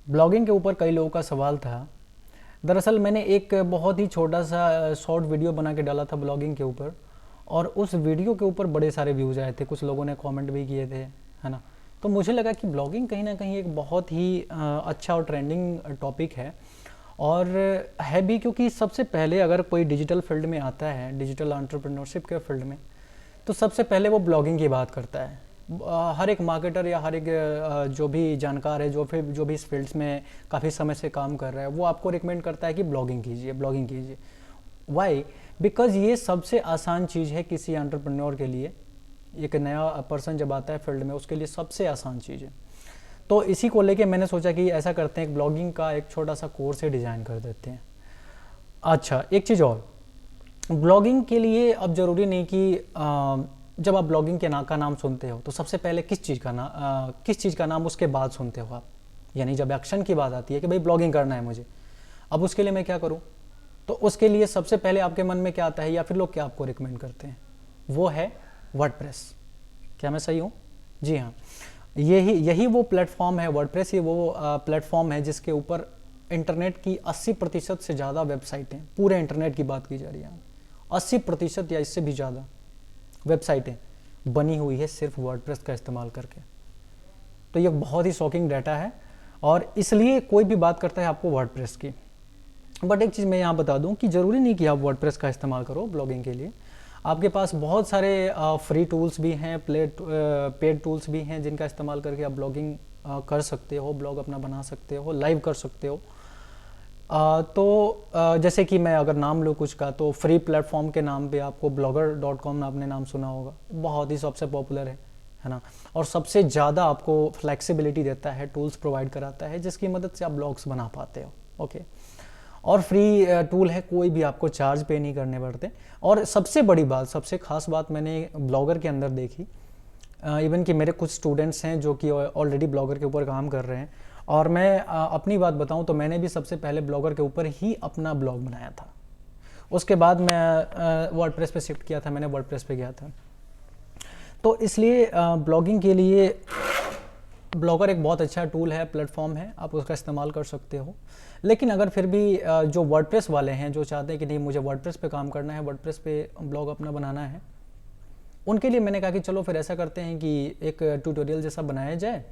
Blogging के ऊपर कई लोगों का सवाल था। दरअसल मैंने एक बहुत ही छोटा सा शॉर्ट वीडियो बना के डाला था ब्लॉगिंग के ऊपर, और उस वीडियो के ऊपर बड़े सारे व्यूज़ आए थे, कुछ लोगों ने कमेंट भी किए थे, है ना। तो मुझे लगा कि ब्लॉगिंग कहीं ना कहीं एक बहुत ही अच्छा और ट्रेंडिंग टॉपिक है, और है भी क्योंकि सबसे पहले अगर कोई डिजिटल फील्ड में आता है, डिजिटल एंटरप्रेन्योरशिप के फील्ड में, तो सबसे पहले वो ब्लॉगिंग की बात करता है। हर एक मार्केटर या हर एक जो भी जानकार है, जो भी इस फील्ड्स में काफ़ी समय से काम कर रहा है, वो आपको रिकमेंड करता है कि ब्लॉगिंग कीजिए, ब्लॉगिंग कीजिए। वाई? बिकॉज ये सबसे आसान चीज़ है किसी एंटरप्रेन्योर के लिए। एक नया पर्सन जब आता है फील्ड में, उसके लिए सबसे आसान चीज़ है। तो इसी को लेके मैंने सोचा कि ऐसा करते हैं, एक ब्लॉगिंग का एक छोटा सा कोर्स ही डिज़ाइन कर देते हैं। अच्छा, एक चीज़ और, ब्लॉगिंग के लिए अब ज़रूरी नहीं कि जब आप ब्लॉगिंग के का नाम सुनते हो तो सबसे पहले किस चीज़ का नाम उसके बाद सुनते हो आप। यानी जब एक्शन की बात आती है कि भाई ब्लॉगिंग करना है मुझे, अब उसके लिए मैं क्या करूँ, तो उसके लिए सबसे पहले आपके मन में क्या आता है या फिर लोग क्या आपको रिकमेंड करते हैं, वो है वर्डप्रेस। क्या मैं सही हूँ? जी हाँ, यही वो प्लेटफॉर्म है, वर्डप्रेस ये वो प्लेटफॉर्म है जिसके ऊपर इंटरनेट की 80% से ज़्यादा वेबसाइटें, पूरे इंटरनेट की बात की जा रही है, 80% या इससे भी ज़्यादा वेबसाइटें बनी हुई है सिर्फ वर्डप्रेस का इस्तेमाल करके। तो ये बहुत ही शॉकिंग डाटा है, और इसलिए कोई भी बात करता है आपको वर्डप्रेस की। बट एक चीज़ मैं यहाँ बता दूँ कि ज़रूरी नहीं कि आप वर्डप्रेस का इस्तेमाल करो ब्लॉगिंग के लिए। आपके पास बहुत सारे फ्री टूल्स भी हैं, पेड टूल्स भी हैं, जिनका इस्तेमाल करके आप ब्लॉगिंग कर सकते हो, ब्लॉग अपना बना सकते हो, लाइव कर सकते हो। जैसे कि मैं अगर नाम लूँ कुछ का, तो फ्री प्लेटफॉर्म के नाम पे आपको blogger.com आपने नाम सुना होगा, बहुत ही सबसे पॉपुलर है ना। और सबसे ज़्यादा आपको फ्लेक्सिबिलिटी देता है, टूल्स प्रोवाइड कराता है जिसकी मदद से आप ब्लॉग्स बना पाते हो। ओके, और फ्री टूल है, कोई भी आपको चार्ज पे नहीं करने पड़ते। और सबसे बड़ी बात, सबसे खास बात मैंने ब्लॉगर के अंदर देखी, इवन कि मेरे कुछ स्टूडेंट्स हैं जो कि ऑलरेडी ब्लॉगर के ऊपर काम कर रहे हैं, और मैं अपनी बात बताऊं तो मैंने भी सबसे पहले ब्लॉगर के ऊपर ही अपना ब्लॉग बनाया था। उसके बाद मैं वर्डप्रेस पे शिफ्ट किया था, मैंने वर्डप्रेस पे गया था। तो इसलिए ब्लॉगिंग के लिए ब्लॉगर एक बहुत अच्छा टूल है, प्लेटफॉर्म है, आप उसका इस्तेमाल कर सकते हो। लेकिन अगर फिर भी जो वर्डप्रेस वाले हैं, जो चाहते हैं कि नहीं मुझे वर्डप्रेस पे काम करना है, वर्डप्रेस पे ब्लॉग अपना बनाना है, उनके लिए मैंने कहा कि चलो फिर ऐसा करते हैं कि एक ट्यूटोरियल जैसा बनाया जाए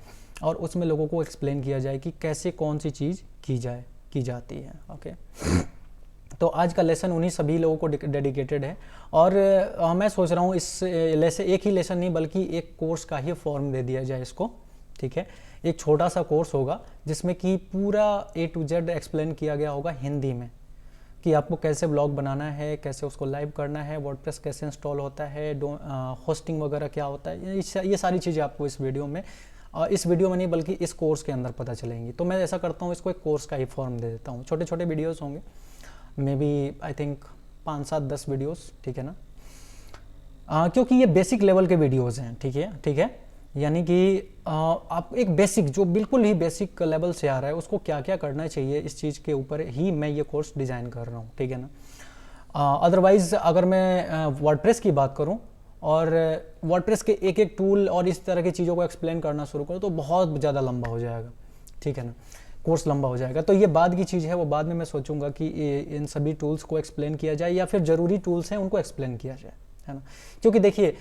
और उसमें लोगों को एक्सप्लेन किया जाए कि कैसे कौन सी चीज़ की जाती है। ओके, तो आज का लेसन उन्हीं सभी लोगों को डेडिकेटेड है, और मैं सोच रहा हूँ इस लेसन, एक ही लेसन नहीं बल्कि एक कोर्स का ही फॉर्म दे दिया जाए इसको। ठीक है, एक छोटा सा कोर्स होगा जिसमें कि पूरा A to Z एक्सप्लेन किया गया होगा हिंदी में, कि आपको कैसे ब्लॉग बनाना है, कैसे उसको लाइव करना है, वर्डप्रेस कैसे इंस्टॉल होता है, होस्टिंग वगैरह क्या होता है, ये सारी चीज़ें आपको इस वीडियो में नहीं बल्कि इस कोर्स के अंदर पता चलेंगी। तो मैं ऐसा करता हूँ, इसको एक कोर्स का ही फॉर्म दे देता हूँ। छोटे छोटे वीडियोस होंगे, maybe I think 5-7-10 videos, ठीक है ना। क्योंकि ये बेसिक लेवल के वीडियोस हैं, ठीक है। यानी कि आप एक बेसिक, जो बिल्कुल ही बेसिक लेवल से आ रहा है, उसको क्या क्या करना चाहिए, इस चीज़ के ऊपर ही मैं ये कोर्स डिज़ाइन कर रहा हूँ, ठीक है ना। अदरवाइज़ अगर मैं वर्डप्रेस की बात करूँ और वर्डप्रेस के एक एक टूल और इस तरह की चीज़ों को एक्सप्लेन करना शुरू करूँ तो बहुत ज़्यादा लंबा हो जाएगा, ठीक है ना, कोर्स लंबा हो जाएगा। तो ये बाद की चीज़ है, वो बाद में मैं सोचूंगा कि इन सभी टूल्स को एक्सप्लेन किया जाए, या फिर ज़रूरी टूल्स हैं उनको एक्सप्लेन किया जाए, है ना। क्योंकि देखिए,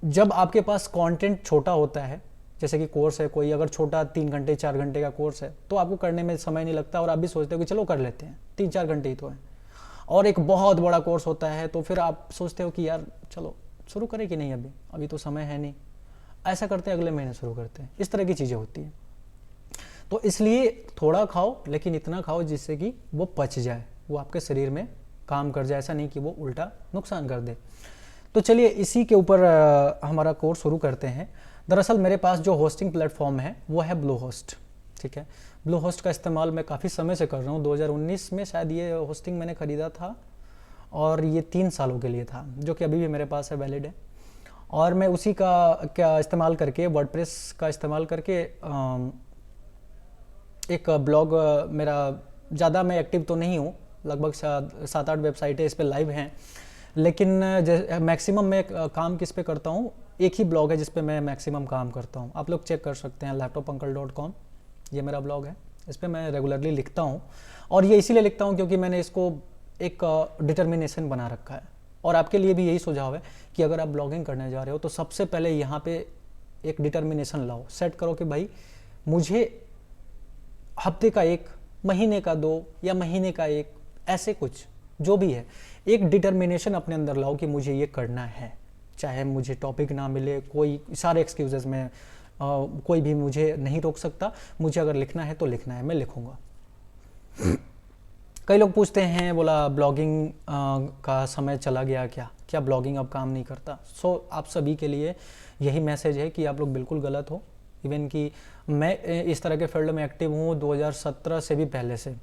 जब आपके पास कंटेंट छोटा होता है, जैसे कि कोर्स है कोई, अगर छोटा 3 घंटे 4 घंटे का कोर्स है, तो आपको करने में समय नहीं लगता, और आप भी सोचते हो कि चलो कर लेते हैं, 3-4 घंटे ही तो है। और एक बहुत बड़ा कोर्स होता है तो फिर आप सोचते हो कि यार चलो शुरू करें कि नहीं, अभी तो समय है नहीं, ऐसा करते हैं अगले महीने शुरू करते हैं, इस तरह की चीज़ें होती हैं। तो इसलिए थोड़ा खाओ, लेकिन इतना खाओ जिससे कि वो पच जाए, वो आपके शरीर में काम कर जाए, ऐसा नहीं कि वो उल्टा नुकसान कर दे। तो चलिए इसी के ऊपर हमारा कोर्स शुरू करते हैं। दरअसल मेरे पास जो होस्टिंग प्लेटफॉर्म है वो है ब्लू होस्ट, ठीक है। ब्लू होस्ट का इस्तेमाल मैं काफ़ी समय से कर रहा हूँ, 2019 में शायद ये होस्टिंग मैंने ख़रीदा था, और ये 3 सालों के लिए था, जो कि अभी भी मेरे पास है, वैलिड है। और मैं उसी का क्या इस्तेमाल करके, वर्डप्रेस का इस्तेमाल करके एक ब्लॉग, मेरा ज़्यादा मैं एक्टिव तो नहीं हूँ, लगभग 7-8 वेबसाइटें इस पर लाइव हैं, लेकिन मैक्सिमम मैं काम किस पे करता हूँ, एक ही ब्लॉग है जिस पे मैं मैक्सिमम काम करता हूँ। आप लोग चेक कर सकते हैं, laptopuncle.com, ये मेरा ब्लॉग है, इस पर मैं रेगुलरली लिखता हूँ, और ये इसीलिए लिखता हूँ क्योंकि मैंने इसको एक डिटर्मिनेशन बना रखा है। और आपके लिए भी यही सुझाव है कि अगर आप ब्लॉगिंग करने जा रहे हो तो सबसे पहले यहाँ पे एक डिटर्मिनेशन लाओ, सेट करो कि भाई मुझे हफ्ते का एक, महीने का 2 या महीने का एक, ऐसे कुछ जो भी है, एक डिटर्मिनेशन अपने अंदर लाओ कि मुझे ये करना है। चाहे मुझे टॉपिक ना मिले, कोई सारे एक्सक्यूजेस में कोई भी मुझे नहीं रोक सकता, मुझे अगर लिखना है तो लिखना है, मैं लिखूंगा। कई लोग पूछते हैं, बोला ब्लॉगिंग का समय चला गया क्या, क्या ब्लॉगिंग अब काम नहीं करता? आप सभी के लिए यही मैसेज है कि आप लोग बिल्कुल गलत हो। इवन कि मैं इस तरह के फील्ड में एक्टिव हूँ 2017 से भी पहले से,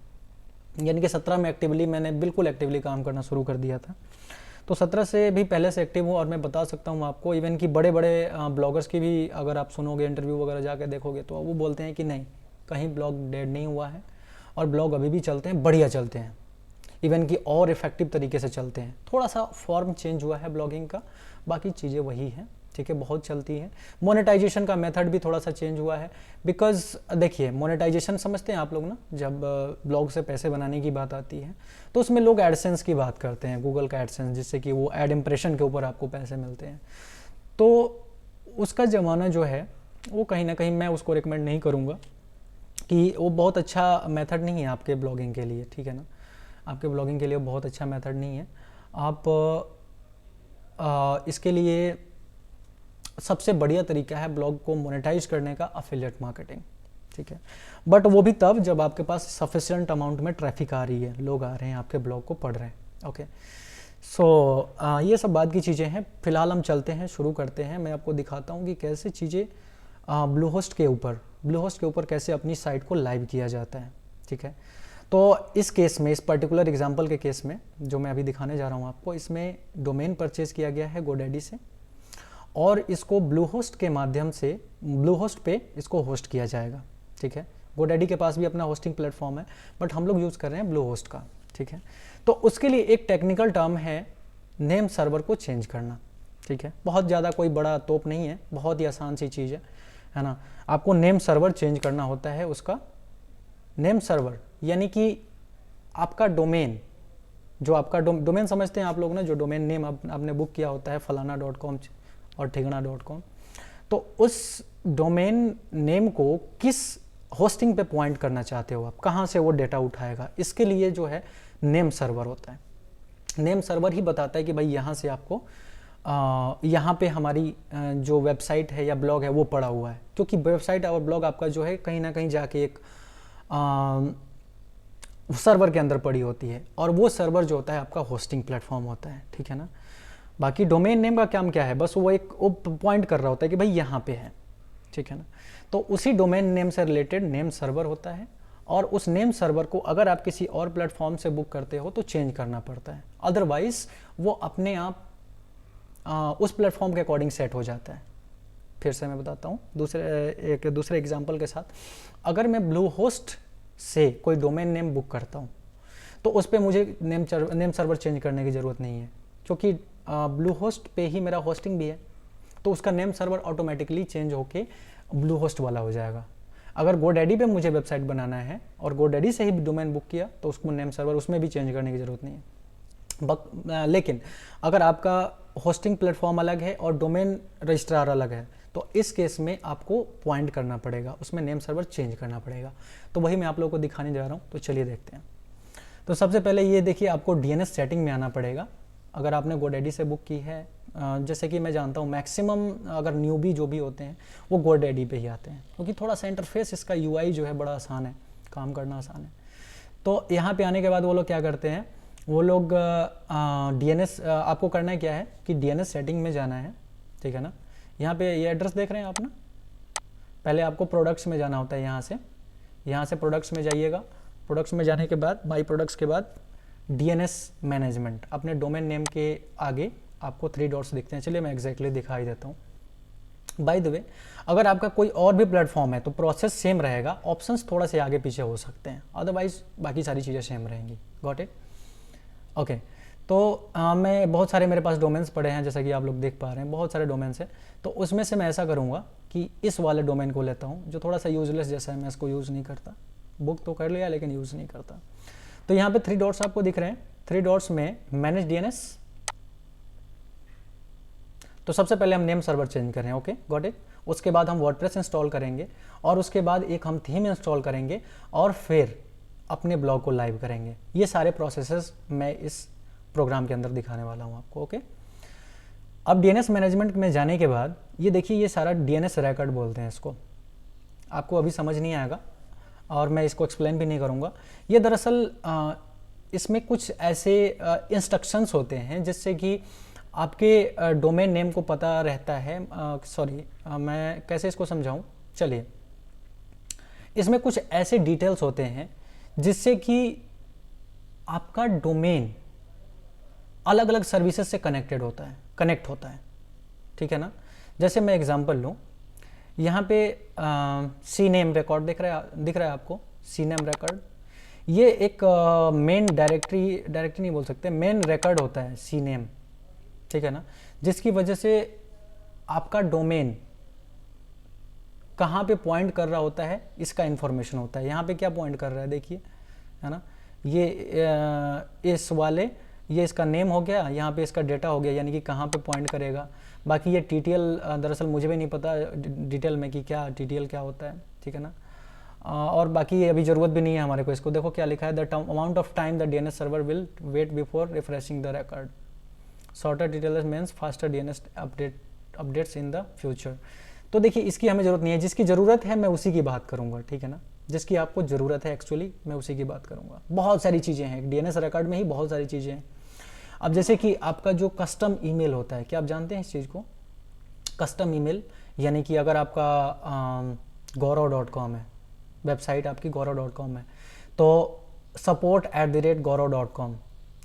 यानी कि 17 में मैंने बिल्कुल एक्टिवली काम करना शुरू कर दिया था। तो 17 से भी पहले से एक्टिव हूँ, और मैं बता सकता हूँ आपको, इवन कि बड़े बड़े ब्लॉगर्स की भी अगर आप सुनोगे, इंटरव्यू वगैरह जाके देखोगे, तो वो बोलते हैं कि नहीं, कहीं ब्लॉग डेड नहीं हुआ है, और ब्लॉग अभी भी चलते हैं, बढ़िया चलते हैं, इवन कि और इफेक्टिव तरीके से चलते हैं। थोड़ा सा फॉर्म चेंज हुआ है ब्लॉगिंग का, बाकी चीज़ें वही हैं, ठीक है, बहुत चलती है। मोनेटाइजेशन का मेथड भी थोड़ा सा चेंज हुआ है, बिकॉज देखिए मोनेटाइजेशन समझते हैं आप लोग ना, जब ब्लॉग से पैसे बनाने की बात आती है तो उसमें लोग एडसेंस की बात करते हैं, गूगल का एडसेंस, जिससे कि वो एड इम्प्रेशन के ऊपर आपको पैसे मिलते हैं। तो उसका ज़माना जो है वो कहीं ना कहीं मैं उसको रिकमेंड नहीं करूँगा, कि वो बहुत अच्छा मेथड नहीं है आपके ब्लॉगिंग के लिए, ठीक है ना, आपके ब्लॉगिंग के लिए बहुत अच्छा मेथड नहीं है। आप इसके लिए सबसे बढ़िया तरीका है ब्लॉग को मोनेटाइज करने का, अफिलिएट मार्केटिंग, ठीक है। बट वो भी तब जब आपके पास सफिशिएंट अमाउंट में ट्रैफिक आ रही है, लोग आ रहे हैं आपके ब्लॉग को पढ़ रहे हैं। ओके, सो ये सब बात की चीज़ें हैं। फिलहाल हम चलते हैं, शुरू करते हैं। मैं आपको दिखाता हूँ कि कैसे चीज़ें ब्लू होस्ट के ऊपर कैसे अपनी साइट को लाइव किया जाता है, ठीक है। तो इस केस में, इस पर्टिकुलर एग्जांपल के केस में जो मैं अभी दिखाने जा रहा हूँ आपको, इसमें डोमेन परचेज किया गया है गोडैडी से, और इसको ब्लू होस्ट के माध्यम से ब्लू होस्ट पे इसको होस्ट किया जाएगा, ठीक है। गोडैडी के पास भी अपना होस्टिंग प्लेटफॉर्म है, बट हम लोग यूज़ कर रहे हैं ब्लू होस्ट का, ठीक है। तो उसके लिए एक टेक्निकल टर्म है नेम सर्वर को चेंज करना, ठीक है। बहुत ज़्यादा कोई बड़ा तोप नहीं है, बहुत ही आसान सी चीज़ है ना। आपको नेम सर्वर चेंज करना होता है। उसका नेम सर्वर यानी कि आपका डोमेन, जो आपका डोमेन समझते हैं आप लोग ना, जो डोमेन नेम आपने बुक किया होता है फलाना.com और ठिगना.com, तो उस डोमेन नेम को किस होस्टिंग पे पॉइंट करना चाहते हो आप, कहाँ से वो डेटा उठाएगा, इसके लिए जो है नेम सर्वर होता है। नेम सर्वर ही बताता है कि भाई यहाँ से आपको यहाँ पे हमारी जो वेबसाइट है या ब्लॉग है वो पड़ा हुआ है, क्योंकि वेबसाइट और ब्लॉग आपका जो है कहीं ना कहीं जाके एक सर्वर के अंदर पड़ी होती है, और वो सर्वर जो होता है आपका होस्टिंग प्लेटफॉर्म होता है, ठीक है ना। बाकी डोमेन नेम का काम क्या है, बस वो एक पॉइंट कर रहा होता है कि भाई यहाँ पे है, ठीक है ना। तो उसी डोमेन नेम से रिलेटेड नेम सर्वर होता है, और उस नेम सर्वर को अगर आप किसी और प्लेटफॉर्म से बुक करते हो तो चेंज करना पड़ता है, अदरवाइज वो अपने आप उस प्लेटफॉर्म के अकॉर्डिंग सेट हो जाता है। फिर से मैं बताता हूँ दूसरे एग्जांपल के साथ। अगर मैं ब्लू होस्ट से कोई डोमेन नेम बुक करता हूँ तो उस पर मुझे नेम सर्वर चेंज करने की ज़रूरत नहीं है, क्योंकि ब्लू होस्ट पे ही मेरा होस्टिंग भी है, तो उसका नेम सर्वर ऑटोमेटिकली चेंज होके ब्लू होस्ट वाला हो जाएगा। अगर गोडैडी पे मुझे वेबसाइट बनाना है और गोडैडी से ही डोमेन बुक किया तो उसको नेम सर्वर उसमें भी चेंज करने की ज़रूरत नहीं है। लेकिन अगर आपका होस्टिंग प्लेटफॉर्म अलग है और डोमेन रजिस्ट्रार अलग है, तो इस केस में आपको पॉइंट करना पड़ेगा, उसमें नेम सर्वर चेंज करना पड़ेगा। तो वही मैं आप लोगों को दिखाने जा रहा हूँ, तो चलिए देखते हैं। तो सबसे पहले ये देखिए, आपको डीएनएस सेटिंग में आना पड़ेगा। अगर आपने गोडैडी से बुक की है, जैसे कि मैं जानता हूँ मैक्सिमम अगर न्यूबी जो भी होते हैं वो गोडैडी पे ही आते हैं, क्योंकि थोड़ा सा इंटरफेस इसका यूआई जो है बड़ा आसान है, काम करना आसान है। तो यहाँ पे आने के बाद वो लोग क्या करते हैं, वो लोग डीएनएस, आपको करना है क्या है कि डीएनएस सेटिंग में जाना है, ठीक है ना। यहाँ पे ये एड्रेस देख रहे हैं आप ना, पहले आपको प्रोडक्ट्स में जाना होता है। यहाँ से प्रोडक्ट्स में जाइएगा। प्रोडक्ट्स में जाने के बाद बाई प्रोडक्ट्स के बाद डीएनएस मैनेजमेंट, अपने डोमेन नेम के आगे आपको 3 डॉट्स दिखते हैं। चलिए मैं एग्जैक्टली दिखाई देता हूँ। बाय द वे, अगर आपका कोई और भी प्लेटफॉर्म है तो प्रोसेस सेम रहेगा, ऑप्शंस थोड़ा से आगे पीछे हो सकते हैं, अदरवाइज बाकी सारी चीज़ें सेम रहेंगी। Got it? ओके। तो मैं बहुत सारे मेरे पास डोमेन्स पड़े हैं, जैसा कि आप लोग देख पा रहे हैं, बहुत सारे डोमेन्स हैं। तो उसमें से मैं ऐसा करूँगा कि इस वाले डोमेन को लेता हूँ जो थोड़ा सा यूजलेस जैसा है, मैं इसको यूज़ नहीं करता, बुक तो कर लिया लेकिन यूज़ नहीं करता। तो यहाँ पे 3 डॉट्स आपको दिख रहे हैं, 3 डॉट्स में मैनेज डीएनएस। तो सबसे पहले हम नेम सर्वर चेंज कर रहे हैं, ओके गॉट इट। उसके बाद हम वर्डप्रेस इंस्टॉल करेंगे और उसके बाद एक हम थीम इंस्टॉल करेंगे और फिर अपने ब्लॉग को लाइव करेंगे। ये सारे प्रोसेसेस मैं इस प्रोग्राम के अंदर दिखाने वाला हूँ आपको, ओके। अब डीएनएस मैनेजमेंट में जाने के बाद ये देखिए, ये सारा डीएनएस रिकॉर्ड बोलते हैं इसको, आपको अभी समझ नहीं आएगा और मैं इसको एक्सप्लेन भी नहीं करूँगा। ये दरअसल इसमें कुछ ऐसे इंस्ट्रक्शंस होते हैं जिससे कि आपके डोमेन नेम को पता रहता है। मैं कैसे इसको समझाऊं, चलिए। इसमें कुछ ऐसे डिटेल्स होते हैं जिससे कि आपका डोमेन अलग अलग सर्विसेज से कनेक्ट होता है, ठीक है ना। जैसे मैं एग्जांपल लूं, यहाँ पे सी नेम रिकॉर्ड दिख रहा है आपको, सी नेम रिकॉर्ड। ये एक मेन डायरेक्टरी नहीं बोल सकते, मेन रिकॉर्ड होता है सी नेम, ठीक है ना, जिसकी वजह से आपका डोमेन कहाँ पे पॉइंट कर रहा होता है इसका इंफॉर्मेशन होता है। यहाँ पे क्या पॉइंट कर रहा है देखिए, है ना, ये इसका नेम हो गया, यहाँ पे इसका डेटा हो गया, यानी कि कहाँ पे पॉइंट करेगा। बाकी ये टीटीएल दरअसल मुझे भी नहीं पता डिटेल में कि क्या टीटीएल क्या होता है, ठीक है ना। और बाकी ये अभी ज़रूरत भी नहीं है हमारे को। इसको देखो क्या लिखा है, the amount of time the DNS server will wait before refreshing the record, shorter details means faster DNS updates in the future. तो देखिए, इसकी हमें ज़रूरत नहीं है, जिसकी ज़रूरत है मैं उसी की बात करूँगा, ठीक है ना। जिसकी आपको ज़रूरत है एक्चुअली मैं उसी की बात करूँगा। बहुत सारी चीज़ें हैं डीएनएस रिकॉर्ड में ही, बहुत सारी चीज़ें हैं। अब जैसे कि आपका जो कस्टम ईमेल होता है, क्या आप जानते हैं इस चीज़ को? कस्टम ईमेल यानी कि अगर आपका gaurav.com है, वेबसाइट आपकी gaurav.com है, तो support@gaurav.com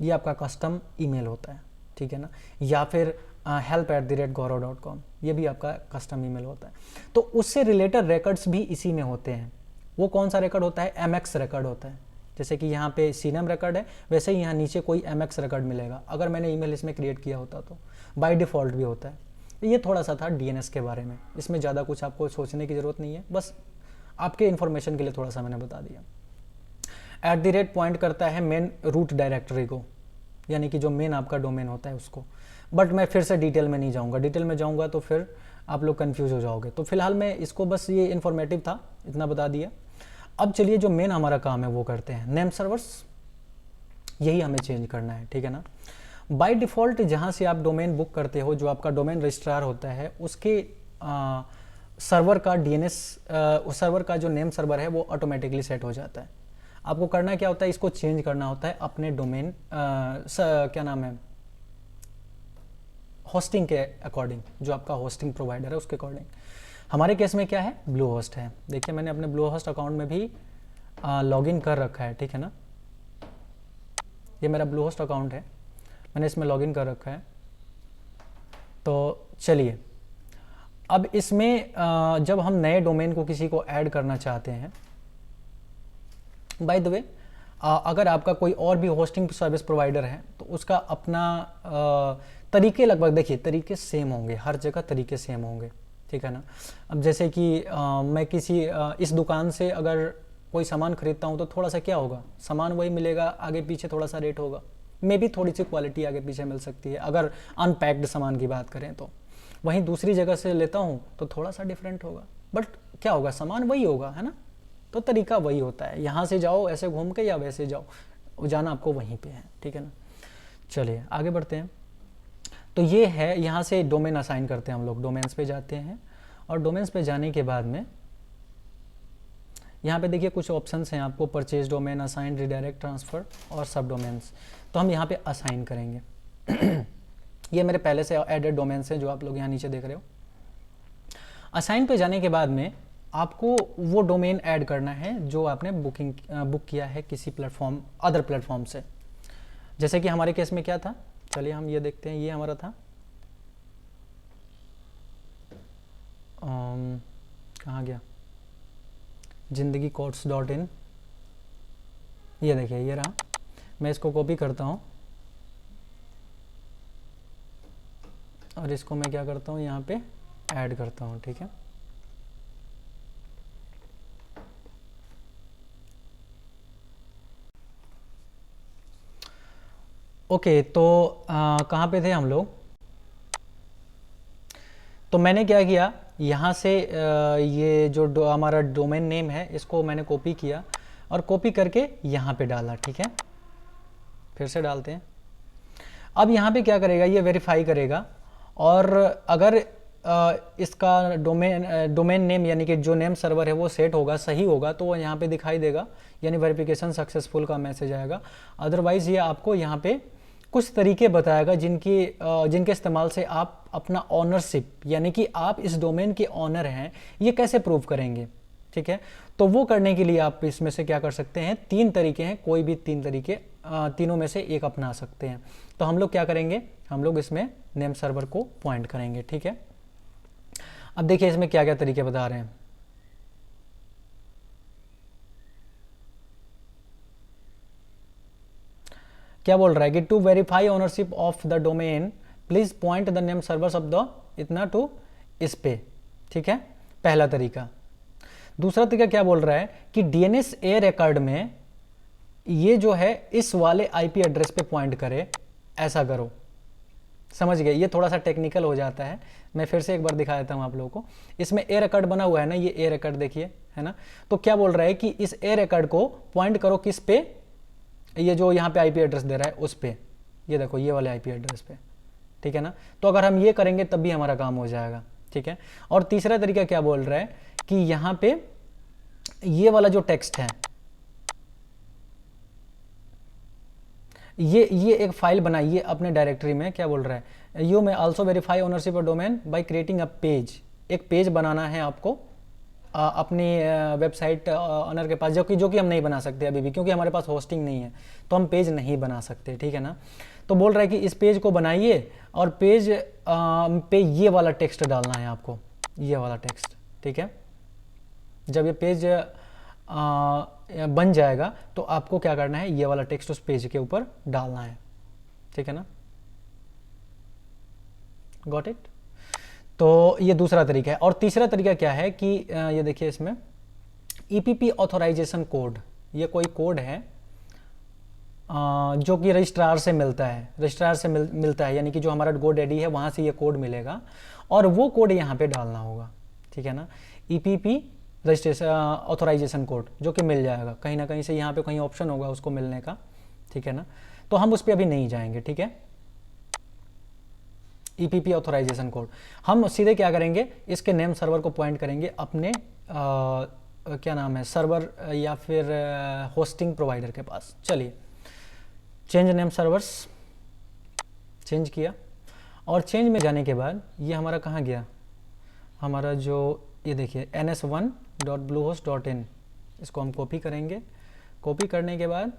ये आपका कस्टम ईमेल होता है, ठीक है ना। या फिर help@gaurav.com ये भी आपका कस्टम ईमेल होता है। तो उससे रिलेटेड रिकॉर्ड्स भी इसी में होते हैं। वो कौन सा रिकॉर्ड होता है? MX रिकॉर्ड होता है। जैसे कि यहाँ पे सीनम रिकॉर्ड है, वैसे ही यहाँ नीचे कोई MX रिकॉर्ड मिलेगा। अगर मैंने ईमेल इसमें क्रिएट किया होता तो बाय डिफ़ॉल्ट भी होता है। तो ये थोड़ा सा था डीएनएस के बारे में, इसमें ज़्यादा कुछ आपको सोचने की ज़रूरत नहीं है, बस आपके इन्फॉर्मेशन के लिए थोड़ा सा मैंने बता दिया। @ पॉइंट करता है मेन रूट डायरेक्टरी को, यानी कि जो मेन आपका डोमेन होता है उसको। बट मैं फिर से डिटेल में नहीं जाऊँगा, डिटेल में जाऊँगा तो फिर आप लोग कन्फ्यूज़ हो जाओगे। तो फिलहाल मैं इसको बस ये इन्फॉर्मेटिव था, इतना बता दिया। अब चलिए जो मेन हमारा काम है वो करते हैं। नेम सर्वर्स, यही हमें चेंज करना है, ठीक है ना। बाय डिफ़ॉल्ट जहाँ से आप डोमेन बुक करते हो, जो आपका डोमेन रजिस्ट्रार होता है, उसके सर्वर का डीएनएस उस सर्वर का जो नेम सर्वर है वो ऑटोमेटिकली सेट हो जाता है। आपको करना क्या होता है, इसको चेंज करना होता है अपने डोमेन क्या नाम है, होस्टिंग के अकॉर्डिंग, जो आपका होस्टिंग प्रोवाइडर है उसके अकॉर्डिंग। हमारे केस में क्या है, ब्लू होस्ट है। देखिए मैंने अपने ब्लू होस्ट अकाउंट में भी लॉगिन कर रखा है, ठीक है ना। ये मेरा ब्लू होस्ट अकाउंट है, मैंने इसमें लॉगिन कर रखा है। तो चलिए, अब इसमें जब हम नए डोमेन को किसी को ऐड करना चाहते हैं, बाय द वे अगर आपका कोई और भी होस्टिंग सर्विस प्रोवाइडर है तो उसका अपना तरीके, लगभग देखिए तरीके सेम होंगे, हर जगह तरीके सेम होंगे, ठीक है ना। अब जैसे कि मैं किसी इस दुकान से अगर कोई सामान खरीदता हूँ तो थोड़ा सा क्या होगा, सामान वही मिलेगा, आगे पीछे थोड़ा सा रेट होगा, मे भी थोड़ी सी क्वालिटी आगे पीछे मिल सकती है अगर अनपैक्ड सामान की बात करें तो। वहीं दूसरी जगह से लेता हूँ तो थोड़ा सा डिफरेंट होगा, बट क्या होगा, सामान वही होगा, है ना। तो तरीका वही होता है, यहाँ से जाओ ऐसे घूम के या वैसे जाओ, जाना आपको वहीं पे है, ठीक है ना। चलिए आगे बढ़ते हैं। तो ये है, यहाँ से डोमेन असाइन करते हैं हम लोग, डोमेन्स पे जाते हैं और डोमेन्स पे जाने के बाद में यहाँ पे देखिए कुछ ऑप्शंस हैं आपको, purchase domain, assign, redirect, transfer और सब डोमेन्स। तो हम यहाँ पे असाइन करेंगे। ये मेरे पहले से एडेड डोमेन्स हैं जो आप लोग यहाँ नीचे देख रहे हो। असाइन पे जाने के बाद में आपको वो डोमेन ऐड करना है जो आपने बुक किया है किसी प्लेटफॉर्म, अदर प्लेटफॉर्म से। जैसे कि हमारे केस में क्या था, चलिए हम ये देखते हैं। ये हमारा था कहाँ गया, ज़िंदगी_in। ये देखिए ये रहा, मैं इसको कॉपी करता हूँ और इसको मैं क्या करता हूँ यहाँ पे ऐड करता हूँ, ठीक है। ओके, तो कहाँ पे थे हम लोग? तो मैंने क्या किया, यहाँ से ये जो हमारा डोमेन नेम है इसको मैंने कॉपी किया और कॉपी करके यहाँ पे डाला। ठीक है, फिर से डालते हैं। अब यहाँ पे क्या करेगा, ये वेरीफाई करेगा और अगर इसका डोमेन नेम यानी कि जो नेम सर्वर है वो सेट होगा, सही होगा, तो वो यहाँ पे दिखाई देगा, यानी वेरिफिकेशन सक्सेसफुल का मैसेज आएगा। अदरवाइज़ ये आपको यहाँ पे कुछ तरीके बताएगा जिनके इस्तेमाल से आप अपना ऑनरशिप यानी कि आप इस डोमेन के ऑनर हैं ये कैसे प्रूव करेंगे। ठीक है, तो वो करने के लिए आप इसमें से क्या कर सकते हैं, 3 तरीके हैं, कोई भी 3 तरीके, तीनों में से एक अपना सकते हैं। तो हम लोग क्या करेंगे, हम लोग इसमें नेम सर्वर को पॉइंट करेंगे। ठीक है, अब देखिए इसमें क्या क्या तरीके बता रहे हैं। क्या बोल रहा है कि to verify ownership of the domain please point the name servers of the इतना टू इस पे। ठीक है, पहला तरीका। दूसरा तरीका क्या बोल रहा है कि डीएनएस ए रिकॉर्ड में ये जो है इस वाले आईपी एड्रेस पे पॉइंट करे, ऐसा करो। समझ गए, ये थोड़ा सा टेक्निकल हो जाता है, मैं फिर से एक बार दिखा देता हूँ आप लोगों को। इसमें ए रिकॉर्ड बना हुआ है ना, ये ए रिकॉर्ड देखिए, है ना। तो क्या बोल रहा है कि इस ए रिकॉर्ड को पॉइंट करो किस पे, ये जो यहाँ पे आईपी एड्रेस दे रहा है उस पे, ये देखो ये वाले आईपी एड्रेस पे। ठीक है ना, तो अगर हम ये करेंगे तब भी हमारा काम हो जाएगा। ठीक है, और तीसरा तरीका क्या बोल रहा है कि यहाँ पे ये वाला जो टेक्स्ट है, ये एक फाइल बनाइए अपने डायरेक्टरी में। क्या बोल रहा है, यू में also verify ownership of domain by creating a page. एक पेज बनाना है आपको अपनी वेबसाइट ऑनर के पास, जो कि हम नहीं बना सकते अभी भी, क्योंकि हमारे पास होस्टिंग नहीं है, तो हम पेज नहीं बना सकते। ठीक है ना, तो बोल रहा है कि इस पेज को बनाइए और पेज पे ये वाला टेक्स्ट डालना है आपको, ये वाला टेक्स्ट। ठीक है, जब ये पेज बन जाएगा तो आपको क्या करना है, ये वाला टेक्स्ट उस पेज के ऊपर डालना है। ठीक है ना, गॉट इट। तो ये दूसरा तरीका है। और तीसरा तरीका क्या है कि ये देखिए इसमें ईपीपी ऑथोराइजेशन कोड, ये कोई कोड है जो कि रजिस्ट्रार से मिलता है, रजिस्ट्रार से मिलता है, यानी कि जो हमारा GoDaddy है वहाँ से ये कोड मिलेगा और वो कोड यहाँ पे डालना होगा। ठीक है ना, ईपीपी रजिस्ट्रेशन ऑथोराइजेशन कोड जो कि मिल जाएगा कहीं ना कहीं से, यहाँ पे कहीं ऑप्शन होगा उसको मिलने का। ठीक है ना, तो हम उस पर अभी नहीं जाएंगे। ठीक है, ईपीपी ऑथोराइजेशन कोड हम सीधे क्या करेंगे, इसके नेम सर्वर को पॉइंट करेंगे अपने क्या नाम है, सर्वर या फिर होस्टिंग प्रोवाइडर के पास। चलिए, चेंज नेम सर्वर्स, चेंज किया और चेंज में जाने के बाद ये हमारा कहाँ गया, हमारा जो ये देखिए ns1.bluehost.in, इसको हम कॉपी करेंगे। कॉपी करने के बाद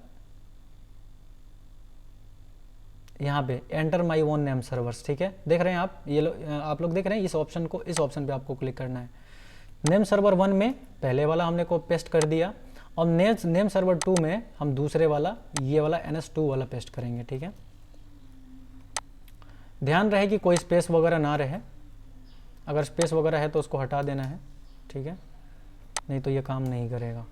यहाँ पे enter my own name servers. ठीक है, देख रहे हैं आप, आप लोग देख रहे हैं इस ऑप्शन को, इस ऑप्शन पे आपको क्लिक करना है। नेम सर्वर 1 में पहले वाला हमने को पेस्ट कर दिया और नेम सर्वर 2 में हम दूसरे वाला, ये वाला ns2 वाला पेस्ट करेंगे। ठीक है, ध्यान रहे कि कोई स्पेस वगैरह ना रहे, अगर स्पेस वगैरह है तो उसको हटा देना है। ठीक है, नहीं तो ये काम नहीं करेगा।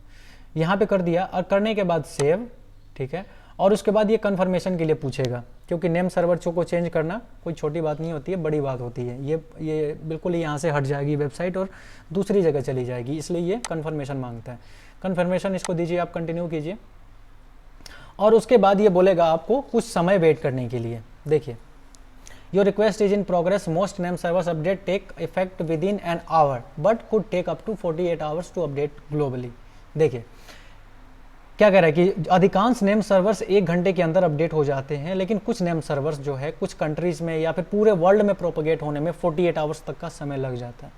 यहाँ पे कर दिया और करने के बाद सेव। ठीक है, और उसके बाद ये कन्फर्मेशन के लिए पूछेगा, क्योंकि नेम सर्वर को चेंज करना कोई छोटी बात नहीं होती है, बड़ी बात होती है। ये बिल्कुल यहाँ से हट जाएगी वेबसाइट और दूसरी जगह चली जाएगी, इसलिए ये कन्फर्मेशन मांगता है। कन्फर्मेशन इसको दीजिए, आप कंटिन्यू कीजिए और उसके बाद ये बोलेगा आपको कुछ समय वेट करने के लिए। देखिए, your request is in progress, most name servers update take effect within an hour but could take up to 48 hours to update globally. देखिए क्या कह रहा है कि अधिकांश नेम सर्वर्स 1 घंटे के अंदर अपडेट हो जाते हैं, लेकिन कुछ नेम सर्वर्स जो है कुछ कंट्रीज में या फिर पूरे वर्ल्ड में प्रोपोगेट होने में 48 आवर्स तक का समय लग जाता है।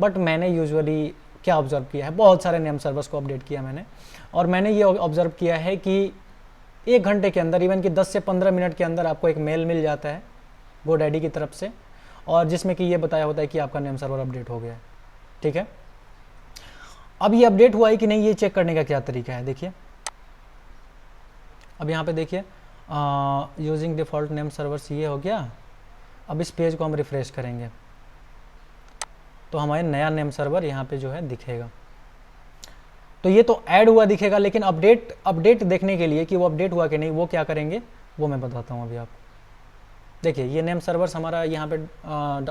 बट मैंने यूजुअली क्या ऑब्जर्व किया है, बहुत सारे नेम सर्वर्स को अपडेट किया मैंने, और मैंने ये ऑब्जर्व किया है कि 1 घंटे के अंदर, इवन कि 10 से 15 मिनट के अंदर आपको एक मेल मिल जाता है GoDaddy की तरफ से, और जिसमें कि ये बताया होता है कि आपका नेम सर्वर अपडेट हो गया है। ठीक है, अब ये अपडेट हुआ है कि नहीं, ये चेक करने का क्या तरीका है। देखिए, अब यहाँ पे देखिए यूजिंग डिफ़ॉल्ट नेम सर्वर्स, ये हो गया। अब इस पेज को हम रिफ्रेश करेंगे तो हमारे नया नेम सर्वर यहाँ पे जो है दिखेगा। तो ये तो ऐड हुआ दिखेगा, लेकिन अपडेट देखने के लिए कि वो अपडेट हुआ कि नहीं, वो क्या करेंगे, वो मैं बताता हूँ अभी आपको। देखिए ये नेम सर्वर्स हमारा यहाँ पे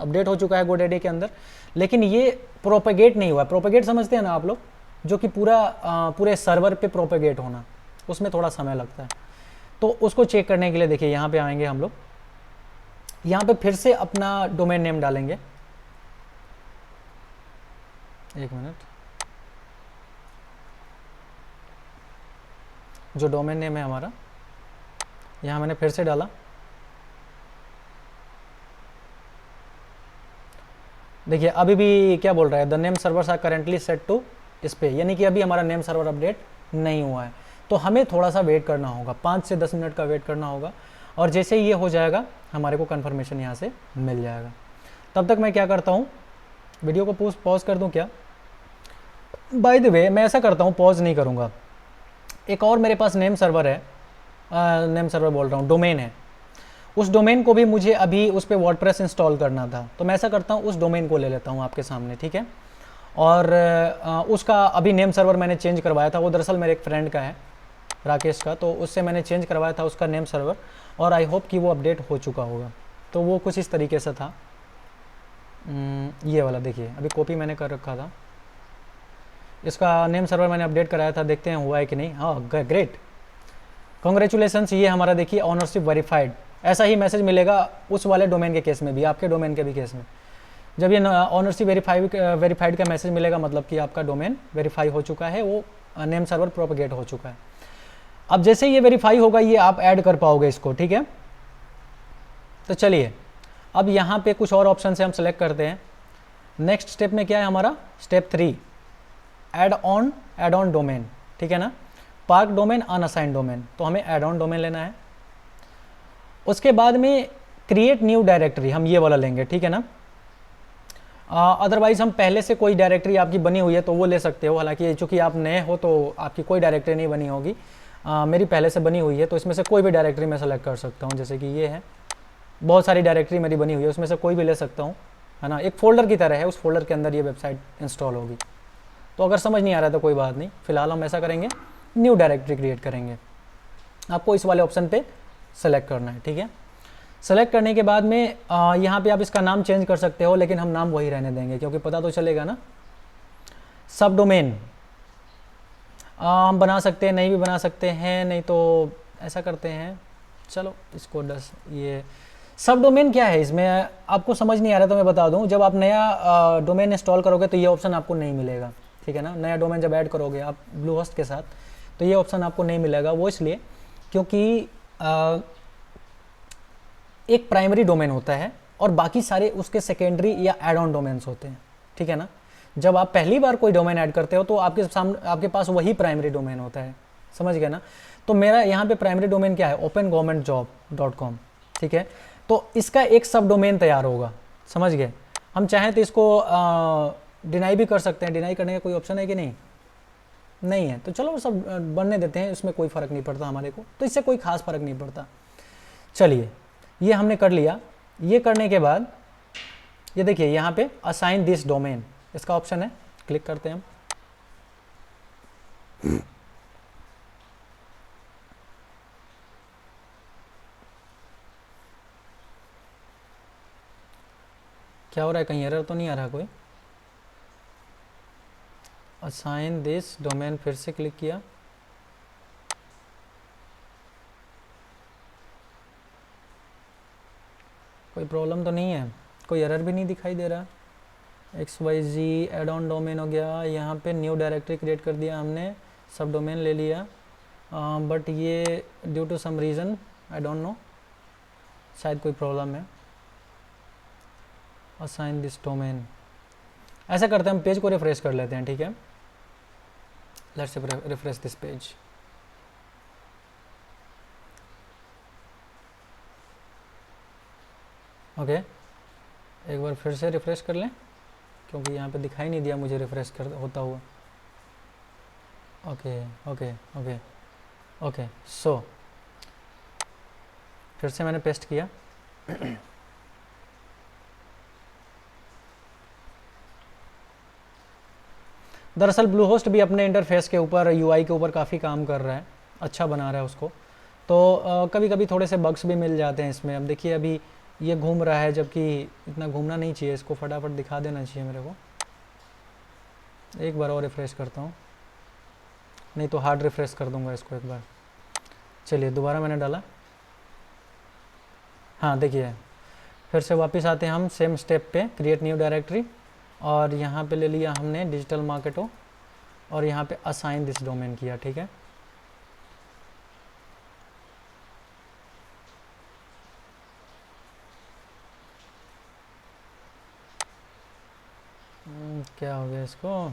अपडेट हो चुका है GoDaddy के अंदर, लेकिन ये प्रोपेगेट नहीं हुआ। प्रोपेगेट समझते हैं ना आप लोग, जो कि पूरे सर्वर पे प्रोपेगेट होना, उसमें थोड़ा समय लगता है। तो उसको चेक करने के लिए देखिए यहाँ पे आएंगे हम लोग, यहाँ पे फिर से अपना डोमेन नेम डालेंगे। एक मिनट, जो डोमेन नेम है हमारा यहाँ मैंने फिर से डाला। देखिए अभी भी क्या बोल रहा है, the name servers are currently set to इस पे, यानी कि अभी हमारा नेम सर्वर अपडेट नहीं हुआ है। तो हमें थोड़ा सा वेट करना होगा, 5 से 10 मिनट का वेट करना होगा, और जैसे ही ये हो जाएगा हमारे को कंफर्मेशन यहाँ से मिल जाएगा। तब तक मैं क्या करता हूँ, वीडियो को पॉज कर दूँ क्या? बाय द वे मैं ऐसा करता हूँ, पॉज नहीं करूँगा। एक और मेरे पास नेम सर्वर है, नेम सर्वर बोल रहा हूँ, डोमेन है। उस डोमेन को भी मुझे अभी उस पर वर्डप्रेस इंस्टॉल करना था, तो मैं ऐसा करता हूँ उस डोमेन को ले लेता हूँ आपके सामने, ठीक है। और उसका अभी नेम सर्वर मैंने चेंज करवाया था, वो दरअसल मेरे एक फ्रेंड का है, राकेश का, तो उससे मैंने चेंज करवाया था उसका नेम सर्वर, और आई होप कि वो अपडेट हो चुका होगा। तो वो कुछ इस तरीके से था, ये वाला देखिए, अभी कॉपी मैंने कर रखा था। इसका नेम सर्वर मैंने अपडेट कराया था, देखते हैं हुआ है कि नहीं। हाँ ग्रेट, कॉन्ग्रेचुलेसन्स, ये हमारा देखिए ऑनरशिप वेरीफाइड। ऐसा ही मैसेज मिलेगा उस वाले डोमेन के केस में भी, आपके डोमेन के भी केस में। जब ये ऑनरशिप वेरीफाइड का मैसेज मिलेगा, मतलब कि आपका डोमेन वेरीफाई हो चुका है, वो नेम सर्वर प्रोपेगेट हो चुका है। अब जैसे ये वेरीफाई होगा, ये आप ऐड कर पाओगे इसको, ठीक है। तो चलिए अब यहाँ पे कुछ और ऑप्शन से हम सेलेक्ट करते हैं। नेक्स्ट स्टेप में क्या है हमारा, स्टेप 3, ऐड ऑन डोमेन, ठीक है ना। पार्क डोमेन, अनअसाइन डोमेन, तो हमें ऐड ऑन डोमेन लेना है। उसके बाद में क्रिएट न्यू डायरेक्टरी, हम ये वाला लेंगे, ठीक है ना। अदरवाइज हम पहले से कोई डायरेक्टरी आपकी बनी हुई है तो वो ले सकते हो, हालांकि चूंकि आप नए हो तो आपकी कोई डायरेक्टरी नहीं बनी होगी। मेरी पहले से बनी हुई है, तो इसमें से कोई भी डायरेक्टरी मैं सेलेक्ट कर सकता हूँ। जैसे कि ये है, बहुत सारी डायरेक्टरी मेरी बनी हुई है, उसमें से कोई भी ले सकता हूँ, है ना। एक फोल्डर की तरह है, उस फोल्डर के अंदर ये वेबसाइट इंस्टॉल होगी। तो अगर समझ नहीं आ रहा तो कोई बात नहीं, फिलहाल हम ऐसा करेंगे, न्यू डायरेक्टरी क्रिएट करेंगे। आपको इस वाले ऑप्शन पे सेलेक्ट करना है, ठीक है। सेलेक्ट करने के बाद में यहाँ पे आप इसका नाम चेंज कर सकते हो, लेकिन हम नाम वही रहने देंगे, क्योंकि पता तो चलेगा ना। सब डोमेन हम बना सकते हैं, नहीं भी बना सकते हैं, नहीं तो ऐसा करते हैं, चलो इसको 10। ये सब डोमेन क्या है, इसमें आपको समझ नहीं आ रहा तो मैं बता दूं, जब आप नया डोमेन इंस्टॉल करोगे तो ये ऑप्शन आपको नहीं मिलेगा, ठीक है ना। नया डोमेन जब ऐड करोगे आप ब्लूहोस्ट के साथ, तो ये ऑप्शन आपको नहीं मिलेगा। वो इसलिए क्योंकि एक प्राइमरी डोमेन होता है और बाकी सारे उसके सेकेंडरी या एड ऑन डोमेन्स होते हैं, ठीक है ना। जब आप पहली बार कोई डोमेन ऐड करते हो तो आपके पास वही प्राइमरी डोमेन होता है, समझ गए ना। तो मेरा यहाँ पे प्राइमरी डोमेन क्या है, opengovernmentjob.com, ठीक है। तो इसका एक सब डोमेन तैयार होगा, समझ गए। हम चाहें तो इसको डिनाई भी कर सकते हैं, डिनाई करने का कोई ऑप्शन है कि नहीं, नहीं है, तो चलो सब बनने देते हैं, इसमें कोई फ़र्क नहीं पड़ता हमारे को, तो इससे कोई खास फ़र्क नहीं पड़ता। चलिए ये हमने कर लिया। ये करने के बाद ये देखिए यहाँ पे असाइन दिस डोमेन, इसका ऑप्शन है, क्लिक करते हैं हम। क्या हो रहा है, कहीं एरर तो नहीं आ रहा कोई। असाइन दिस डोमेन, फिर से क्लिक किया, कोई प्रॉब्लम तो नहीं है, कोई एरर भी नहीं दिखाई दे रहा। XYZ एड ऑन डोमेन हो गया, यहाँ पे न्यू डायरेक्टरी क्रिएट कर दिया हमने, सब डोमेन ले लिया, बट ये due to some reason I don't know, शायद कोई प्रॉब्लम है। असाइन दिस डोमेन, ऐसा करते हैं हम पेज को रिफ्रेश कर लेते हैं, ठीक है। Let's refresh this page. Okay एक बार फिर से रिफ्रेश कर लें, क्योंकि यहाँ पे दिखाई नहीं दिया मुझे रिफ्रेश कर होता हुआ। ओके ओके ओके ओके, सो फिर से मैंने पेस्ट किया। दरअसल ब्लूहोस्ट भी अपने इंटरफेस के ऊपर, UI के ऊपर काफ़ी काम कर रहा है, अच्छा बना रहा है उसको। तो कभी कभी थोड़े से बग्स भी मिल जाते हैं इसमें। अब देखिए अभी ये घूम रहा है, जबकि इतना घूमना नहीं चाहिए, इसको फटाफट दिखा देना चाहिए मेरे को। एक बार और रिफ़्रेश करता हूँ, नहीं तो हार्ड रिफ़्रेश कर दूंगा इसको एक बार। चलिए दोबारा मैंने डाला, हाँ देखिए फिर से वापस आते हैं हम सेम स्टेप पे, क्रिएट न्यू डायरेक्टरी, और यहाँ पे ले लिया हमने डिजिटल मार्केटो, और यहाँ पे असाइन दिस डोमेन किया, ठीक है। क्या हो गया इसको,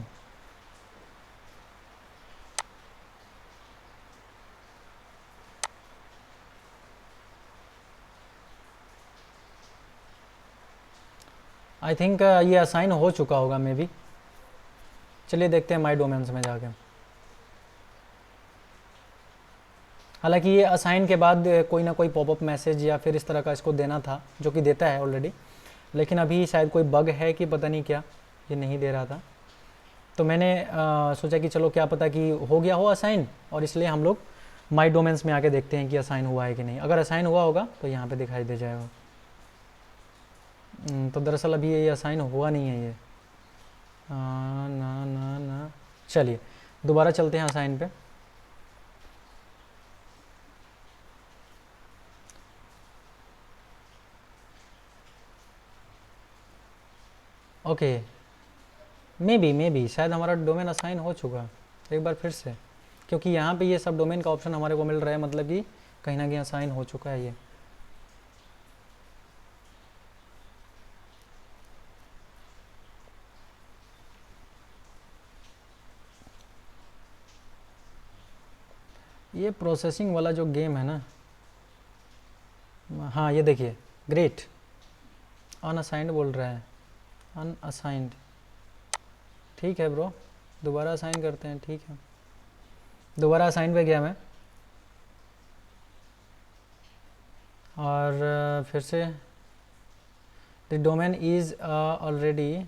आई थिंक ये असाइन हो चुका होगा मे बी। चलिए देखते हैं माई डोमेन्स में जाके। हालांकि ये असाइन के बाद कोई ना कोई पॉपअप मैसेज या फिर इस तरह का इसको देना था, जो कि देता है ऑलरेडी, लेकिन अभी शायद कोई बग है कि पता नहीं क्या, ये नहीं दे रहा था। तो मैंने सोचा कि चलो क्या पता कि हो गया हो असाइन, और इसलिए हम लोग माई डोमेन्स में आके देखते हैं कि असाइन हुआ है कि नहीं। अगर असाइन हुआ होगा तो यहाँ पे दिखाई दे जाएगा। तो दरअसल अभी ये असाइन हुआ नहीं है ये, ना ना ना। चलिए दोबारा चलते हैं असाइन पे। ओके, मे बी शायद हमारा डोमेन असाइन हो चुका, एक बार फिर से, क्योंकि यहाँ पे ये सब डोमेन का ऑप्शन हमारे को मिल रहा है, मतलब कि कहीं ना कहीं असाइन हो चुका है ये। ये प्रोसेसिंग वाला जो गेम है ना, हाँ ये देखिए, ग्रेट, अनअसाइंड बोल रहा है, अनअसाइंड। ठीक है ब्रो, दोबारा असाइन करते हैं, ठीक है। दोबारा असाइन पे गया मैं, और फिर से द डोमेन इज ऑलरेडी,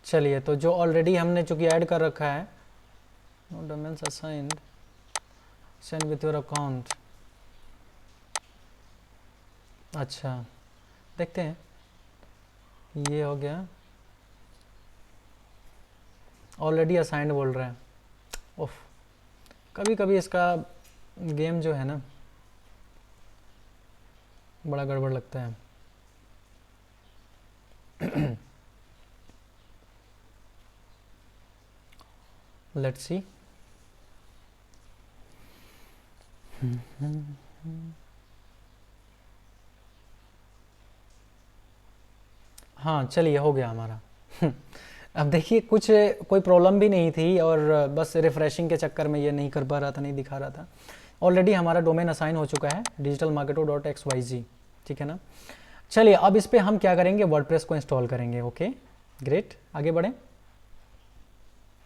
चलिए तो जो ऑलरेडी हमने चूंकि ऐड कर रखा है, no domains assigned, send with your account. अच्छा देखते हैं, ये हो गया, ऑलरेडी असाइंड बोल रहा है। ओफ, कभी कभी इसका गेम जो है ना बड़ा गड़बड़ लगता है। Let's see. हाँ चलिए हो गया हमारा। अब देखिए कुछ कोई प्रॉब्लम भी नहीं थी, और बस रिफ्रेशिंग के चक्कर में ये नहीं कर पा रहा था, नहीं दिखा रहा था। ऑलरेडी हमारा डोमेन असाइन हो चुका है digitalmarketo.xyz, ठीक है ना। चलिए अब इस पे हम क्या करेंगे, वर्डप्रेस को इंस्टॉल करेंगे। ओके ग्रेट, आगे बढ़ें।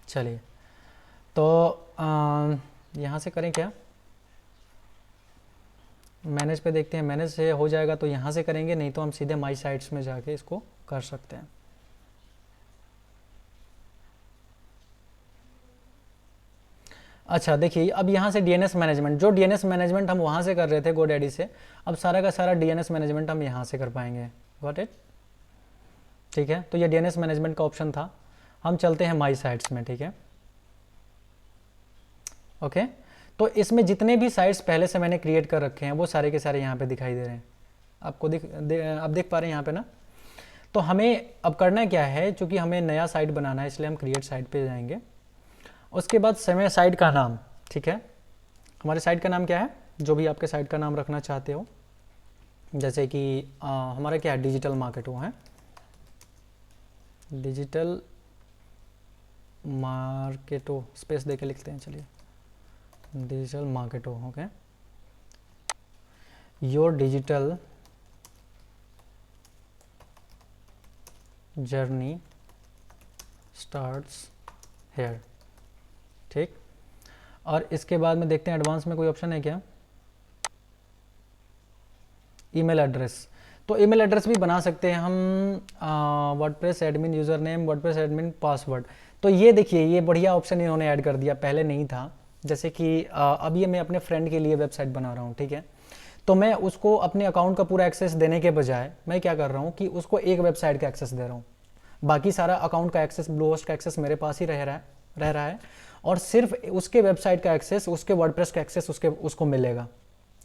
चलिए तो यहाँ से करें क्या, मैनेज पे देखते हैं, मैनेज से हो जाएगा तो यहाँ से करेंगे, नहीं तो हम सीधे माई साइट्स में जाके इसको कर सकते हैं। अच्छा देखिए, अब यहाँ से डीएनएस मैनेजमेंट, जो डीएनएस मैनेजमेंट हम वहाँ से कर रहे थे गोडैडी से, अब सारा का सारा डीएनएस मैनेजमेंट हम यहाँ से कर पाएंगे। गॉट इट, ठीक है। तो ये डीएनएस मैनेजमेंट का ऑप्शन था, हम चलते हैं माई साइट्स में, ठीक है। ओके, तो इसमें जितने भी साइट्स पहले से मैंने क्रिएट कर रखे हैं वो सारे के सारे यहाँ पे दिखाई दे रहे हैं आपको, आप देख पा रहे हैं यहाँ पे ना। तो हमें अब करना क्या है, चूँकि हमें नया साइट बनाना है, इसलिए हम क्रिएट साइट पे जाएंगे। उसके बाद समय साइट का नाम, ठीक है, हमारे साइट का नाम क्या है, जो भी आपके साइट का नाम रखना चाहते हो, जैसे कि हमारा क्या है, डिजिटल मार्केटो है, डिजिटल मार्केटो, स्पेस दे के लिखते हैं, चलिए डिजिटल मार्केटो। Okay, your digital journey starts here, ठीक। और इसके बाद में देखते हैं एडवांस में कोई ऑप्शन है क्या, ईमेल एड्रेस। तो ईमेल एड्रेस भी बना सकते हैं हम, WordPress admin user name, WordPress admin password. तो ये देखिए, ये बढ़िया ऑप्शन इन्होंने ऐड कर दिया, पहले नहीं था। जैसे कि अब ये मैं अपने फ्रेंड के लिए वेबसाइट बना रहा हूँ, ठीक है। तो मैं उसको अपने अकाउंट का पूरा एक्सेस देने के बजाय मैं क्या कर रहा हूँ कि उसको एक वेबसाइट का एक्सेस दे रहा हूँ। बाकी सारा अकाउंट का एक्सेस, ब्लूहोस्ट का एक्सेस मेरे पास ही रह रहा है और सिर्फ उसके वेबसाइट का एक्सेस, उसके वर्डप्रेस का एक्सेस उसको मिलेगा,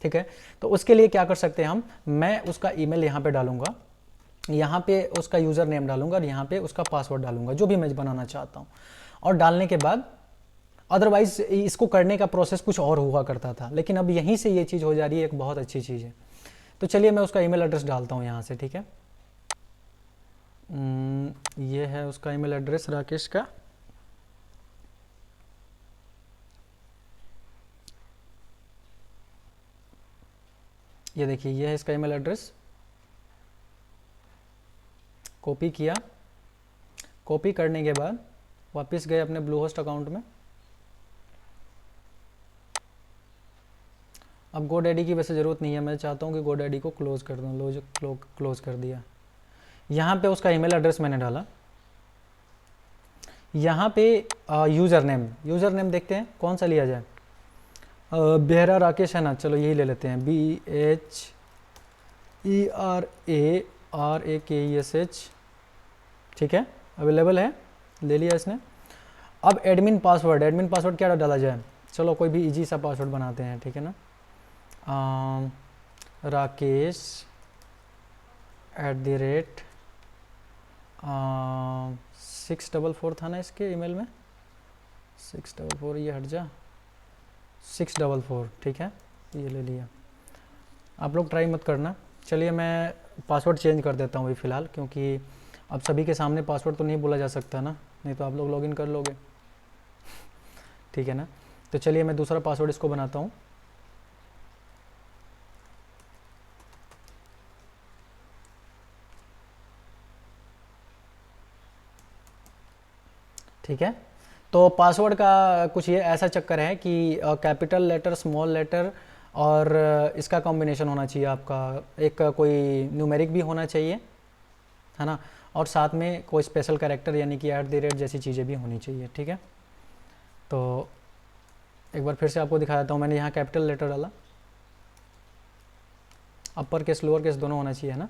ठीक है। तो उसके लिए क्या कर सकते हैं हम, मैं उसका ईमेल यहाँ पे डालूंगा, यहाँ पे उसका यूज़र नेम डालूंगा और यहाँ पे उसका पासवर्ड डालूंगा, जो भी मैं बनाना चाहता हूँ। और डालने के बाद अदरवाइज इसको करने का प्रोसेस कुछ और हुआ करता था, लेकिन अब यहीं से ये चीज़ हो जा रही है, एक बहुत अच्छी चीज़ है। तो चलिए मैं उसका ईमेल एड्रेस डालता हूँ यहाँ से, ठीक है। ये है उसका ईमेल एड्रेस राकेश का। ये देखिए, ये है इसका ईमेल एड्रेस। कॉपी किया, कॉपी करने के बाद वापस गए अपने ब्लूहोस्ट अकाउंट में। अब गोडैडी की वैसे ज़रूरत नहीं है, मैं चाहता हूँ कि गोडैडी को क्लोज़ कर दूँ, क्लोज़ कर दिया। यहाँ पे उसका ईमेल एड्रेस मैंने डाला। यहाँ पे यूज़र नेम देखते हैं कौन सा लिया जाए। बेहरा राकेश है ना, चलो यही ले लेते हैं, BHERARAKESH, ठीक है, अवेलेबल है, ले लिया इसने। अब एडमिन पासवर्ड क्या डाला जाए, चलो कोई भी इजी सा पासवर्ड बनाते हैं, ठीक है ना। राकेश @644 था ना इसके ईमेल में, 644, ये हट जा, 644, ठीक है, ये ले लिया। आप लोग ट्राई मत करना। चलिए मैं पासवर्ड चेंज कर देता हूँ अभी फ़िलहाल, क्योंकि अब सभी के सामने पासवर्ड तो नहीं बोला जा सकता ना, नहीं तो आप लोग लॉगिन कर लोगे, ठीक है ना। तो चलिए मैं दूसरा पासवर्ड इसको बनाता हूँ। ठीक है, तो पासवर्ड का कुछ ये ऐसा चक्कर है कि कैपिटल लेटर, स्मॉल लेटर और इसका कॉम्बिनेशन होना चाहिए आपका, एक कोई न्यूमेरिक भी होना चाहिए, है ना, और साथ में कोई स्पेशल कैरेक्टर यानी कि @ जैसी चीज़ें भी होनी चाहिए, ठीक है। तो एक बार फिर से आपको दिखा देता हूँ, मैंने यहाँ कैपिटल लेटर डाला, अपर केस लोअर केस दोनों होना चाहिए, है ना।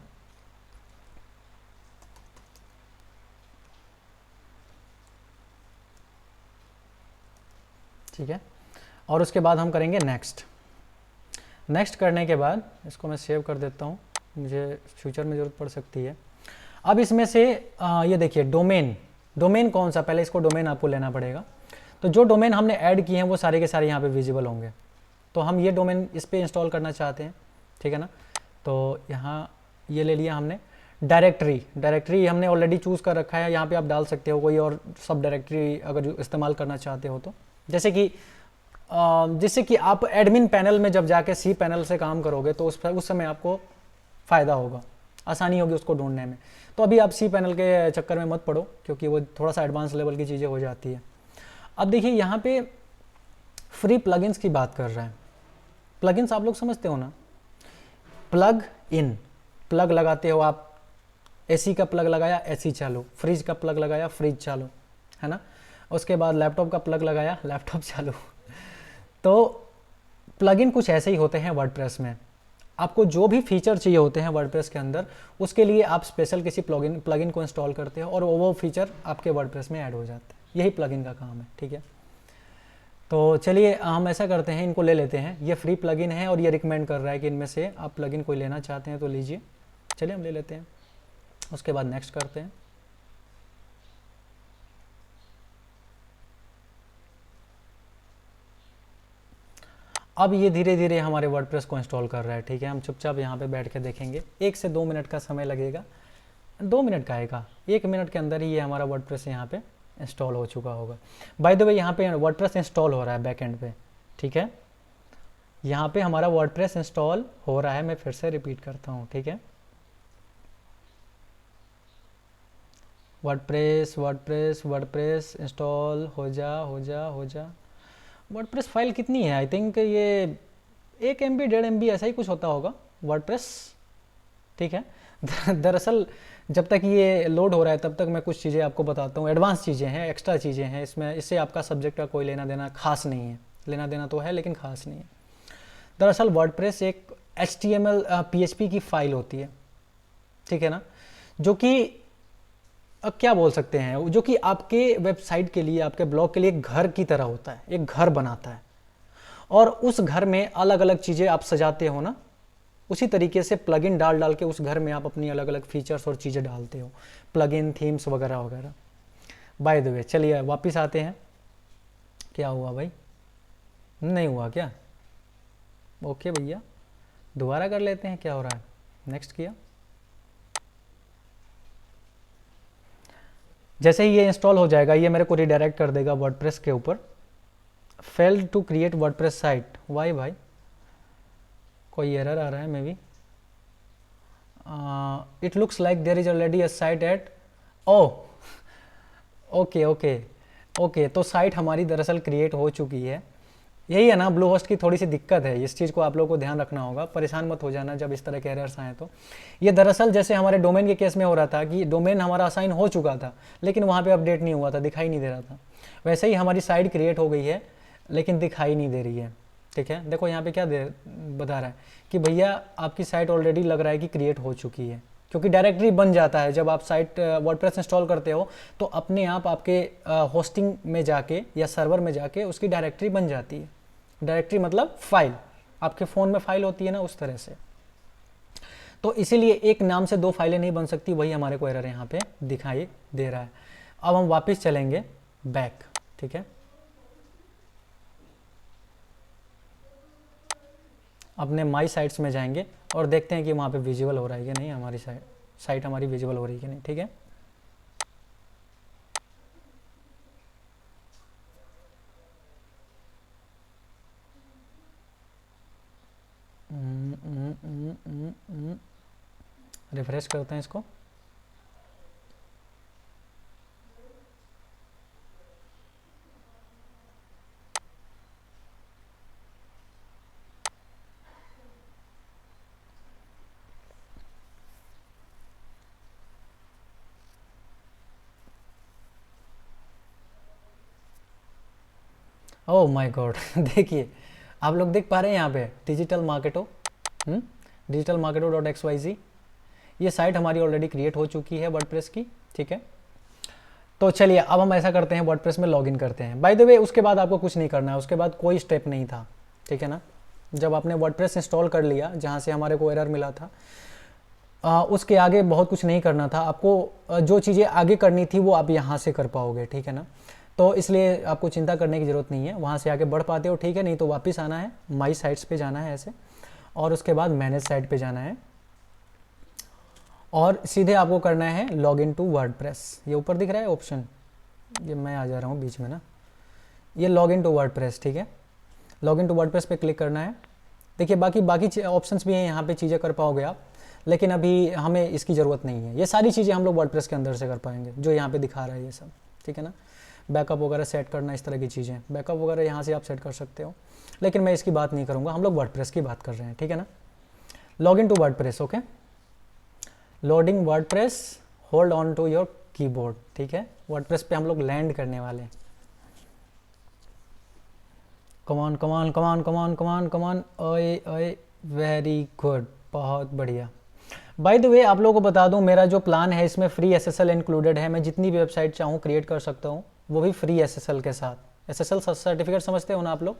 ठीक है, और उसके बाद हम करेंगे नेक्स्ट करने के बाद इसको मैं सेव कर देता हूँ, मुझे फ्यूचर में ज़रूरत पड़ सकती है। अब इसमें से ये देखिए, डोमेन कौन सा, पहले इसको डोमेन आपको लेना पड़ेगा। तो जो डोमेन हमने ऐड किए हैं वो सारे के सारे यहाँ पे विजिबल होंगे, तो हम ये डोमेन इस पर इंस्टॉल करना चाहते हैं, ठीक है ना। तो यहाँ ये ले लिया हमने। डायरेक्टरी हमने ऑलरेडी चूज़ कर रखा है, यहाँ पे आप डाल सकते हो कोई और सब डायरेक्टरी अगर इस्तेमाल करना चाहते हो तो, जैसे कि आप एडमिन पैनल में जब जाके सी पैनल से काम करोगे तो उस समय आपको फ़ायदा होगा, आसानी होगी उसको ढूंढने में। तो अभी आप सी पैनल के चक्कर में मत पड़ो, क्योंकि वो थोड़ा सा एडवांस लेवल की चीज़ें हो जाती है। अब देखिए यहाँ पे फ्री प्लगइन्स की बात कर रहा है। प्लगइन्स आप लोग समझते हो ना, प्लग लगाते हो आप, एसी का प्लग लगाया एसी चालू, फ्रिज का प्लग लगाया फ्रिज चालू, है ना। उसके बाद लैपटॉप का प्लग लगाया लैपटॉप चालू। तो प्लगइन कुछ ऐसे ही होते हैं वर्डप्रेस में। आपको जो भी फीचर चाहिए होते हैं वर्डप्रेस के अंदर, उसके लिए आप स्पेशल किसी प्लगइन को इंस्टॉल करते हो और वो फीचर आपके वर्डप्रेस में ऐड हो जाते हैं। यही प्लगइन का काम है, ठीक है। तो चलिए हम ऐसा करते हैं, इनको ले लेते हैं। ये फ्री प्लगइन है और ये रिकमेंड कर रहा है कि इनमें से आप प्लगइन कोई लेना चाहते हैं तो लीजिए। चलिए हम ले लेते हैं, उसके बाद नेक्स्ट करते हैं। अब ये धीरे धीरे हमारे वर्डप्रेस को इंस्टॉल कर रहा है, ठीक है। हम चुपचाप यहाँ पे बैठ के देखेंगे, 1 से 2 मिनट का समय लगेगा। 2 मिनट का आएगा, 1 मिनट के अंदर ही ये हमारा वर्डप्रेस यहाँ पे इंस्टॉल हो चुका होगा। बाय द वे यहाँ पे वर्डप्रेस इंस्टॉल हो रहा है बैकएंड पे, ठीक है। यहाँ पे हमारा वर्डप्रेस इंस्टॉल हो रहा है, मैं फिर से रिपीट करता हूँ, ठीक है। वर्डप्रेस इंस्टॉल हो जा। वर्डप्रेस फाइल कितनी है, आई थिंक ये 1 MB 1.5 MB ऐसा ही कुछ होता होगा वर्डप्रेस, ठीक है। दरअसल जब तक ये लोड हो रहा है तब तक मैं कुछ चीज़ें आपको बताता हूँ, एडवांस चीज़ें हैं, एक्स्ट्रा चीज़ें हैं इसमें, इससे आपका सब्जेक्ट का कोई लेना देना खास नहीं है, लेना देना तो है लेकिन खास नहीं है। दरअसल वर्डप्रेस एक HTML PHP की फाइल होती है, ठीक है ना, जो कि क्या बोल सकते हैं, जो कि आपके वेबसाइट के लिए, आपके ब्लॉग के लिए एक घर की तरह होता है, एक घर बनाता है। और उस घर में अलग अलग चीज़ें आप सजाते हो ना, उसी तरीके से प्लगइन डाल डाल के उस घर में आप अपनी अलग अलग फीचर्स और चीज़ें डालते हो, प्लगइन, थीम्स वगैरह वगैरह। बाय द वे चलिए वापस आते हैं। क्या हुआ भाई, नहीं हुआ क्या? ओके भैया, दोबारा कर लेते हैं, क्या हो रहा है। नेक्स्ट किया, जैसे ही ये इंस्टॉल हो जाएगा ये मेरे को रिडायरेक्ट कर देगा वर्डप्रेस के ऊपर। Failed to create WordPress site, why भाई, कोई एरर आ रहा है maybe. It looks like there is already a site at, oh okay okay okay, तो साइट हमारी दरअसल क्रिएट हो चुकी है। यही है ना ब्लू होस्ट की थोड़ी सी दिक्कत है, इस चीज़ को आप लोगों को ध्यान रखना होगा, परेशान मत हो जाना जब इस तरह के एरर्स आए। तो ये दरअसल जैसे हमारे डोमेन के केस में हो रहा था कि डोमेन हमारा असाइन हो चुका था लेकिन वहाँ पे अपडेट नहीं हुआ था, दिखाई नहीं दे रहा था, वैसे ही हमारी साइट क्रिएट हो गई है लेकिन दिखाई नहीं दे रही है। ठीक है, देखो यहाँ पे क्या बता रहा है कि भैया आपकी साइट ऑलरेडी लग रहा है कि क्रिएट हो चुकी है, क्योंकि डायरेक्टरी बन जाता है जब आप साइट वर्डप्रेस इंस्टॉल करते हो तो अपने आप आपके होस्टिंग में जाके या सर्वर में जाके उसकी डायरेक्टरी बन जाती है। डायरेक्टरी मतलब फाइल, आपके फ़ोन में फाइल होती है ना, उस तरह से। तो इसीलिए एक नाम से दो फाइलें नहीं बन सकती, वही हमारे को एरर यहाँ पे दिखाई दे रहा है। अब हम वापस चलेंगे बैक, ठीक है, अपने माई साइट्स में जाएंगे और देखते हैं कि वहाँ पे विजुअल हो रहा है कि नहीं, हमारी साइट हमारी विजुअल हो रही है कि नहीं। ठीक है, रिफ्रेश करते हैं इसको। ओह माय गॉड, देखिए आप लोग देख पा रहे हैं यहाँ पे डिजिटल मार्केटो, डिजिटल मार्केटो .xyz, ये साइट हमारी ऑलरेडी क्रिएट हो चुकी है वर्डप्रेस की। ठीक है, तो चलिए अब हम ऐसा करते हैं, वर्डप्रेस में लॉगिन करते हैं। बाय द वे उसके बाद आपको कुछ नहीं करना है, उसके बाद कोई स्टेप नहीं था, ठीक है ना। जब आपने वर्डप्रेस इंस्टॉल कर लिया जहाँ से हमारे को एरर मिला था, उसके आगे बहुत कुछ नहीं करना था आपको। जो चीज़ें आगे करनी थी वो आप यहाँ से कर पाओगे, ठीक है ना। तो इसलिए आपको चिंता करने की ज़रूरत नहीं है, वहाँ से आगे बढ़ पाते हो, ठीक है। नहीं तो वापस आना है, माई साइट्स पे जाना है ऐसे, और उसके बाद मैनेज साइट पे जाना है और सीधे आपको करना है लॉग इन टू वर्डप्रेस। ये ऊपर दिख रहा है ऑप्शन, ये मैं आ जा रहा हूँ बीच में ना, ये लॉग इन टू वर्डप्रेस, ठीक है। लॉग इन टू वर्डप्रेस पे क्लिक करना है। देखिए बाकी ऑप्शंस भी हैं, यहाँ पे चीज़ें कर पाओगे आप, लेकिन अभी हमें इसकी ज़रूरत नहीं है। ये सारी चीज़ें हम लोग वर्डप्रेस के अंदर से कर पाएंगे, जो यहाँ पे दिखा रहा है ये सब, ठीक है ना। बैकअप वगैरह सेट करना, इस तरह की चीज़ें, बैकअप वगैरह यहाँ से आप सेट कर सकते हो, लेकिन मैं इसकी बात नहीं करूँगा, हम लोग वर्डप्रेस की बात कर रहे हैं, ठीक है ना। Log in to WordPress, okay, loading WordPress, hold on to your keyboard, ठीक है। वर्डप्रेस पे हम लोग लैंड करने वाले हैं। कमान कमान कमान कमान कमान कमान, ओए ओए, वेरी गुड, बहुत बढ़िया। बाय द वे आप लोगों को बता दूं, मेरा जो प्लान है इसमें फ्री SSL इंक्लूडेड है। मैं जितनी भी वेबसाइट चाहूँ क्रिएट कर सकता हूँ, वो भी फ्री SSL के साथ। SSL सर्टिफिकेट समझते हो ना आप लोग,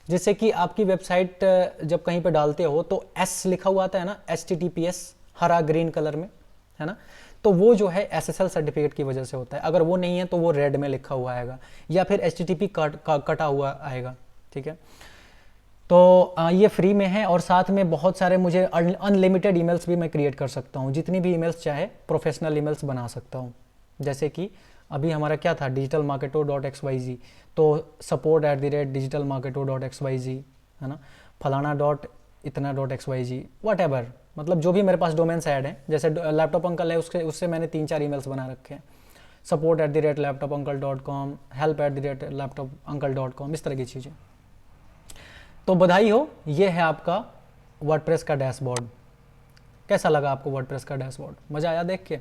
जिससे कि आपकी वेबसाइट जब कहीं पे डालते हो तो S लिखा हुआ आता है ना, HTTPS, हरा ग्रीन कलर में, है ना। तो वो जो है SSL सर्टिफिकेट की वजह से होता है। अगर वो नहीं है तो वो रेड में लिखा हुआ आएगा, या फिर HTTP कटा हुआ आएगा, ठीक है। तो ये फ्री में है, और साथ में बहुत सारे मुझे अनलिमिटेड ईमेल्स भी मैं क्रिएट कर सकता हूँ, जितनी भी ईमेल्स चाहे प्रोफेशनल ईमेल्स बना सकता हूँ। जैसे कि अभी हमारा क्या था, डिजिटल मार्केटो .xyz, तो support@digitalmarketo.xyz, है ना, फलाना .इतना.xyz, वट एवर, मतलब जो भी मेरे पास डोमेन्स ऐड हैं। जैसे लैपटॉप अंकल है, उससे मैंने 3-4 ईमेल्स बना रखे हैं, support@laptopuncle.com, help@laptopuncle.com, इस तरह की चीज़ें। तो बधाई हो, ये है आपका वर्डप्रेस का डैशबोर्ड, कैसा लगा आपको वर्डप्रेस का डैशबोर्ड? मज़ा आया देख के?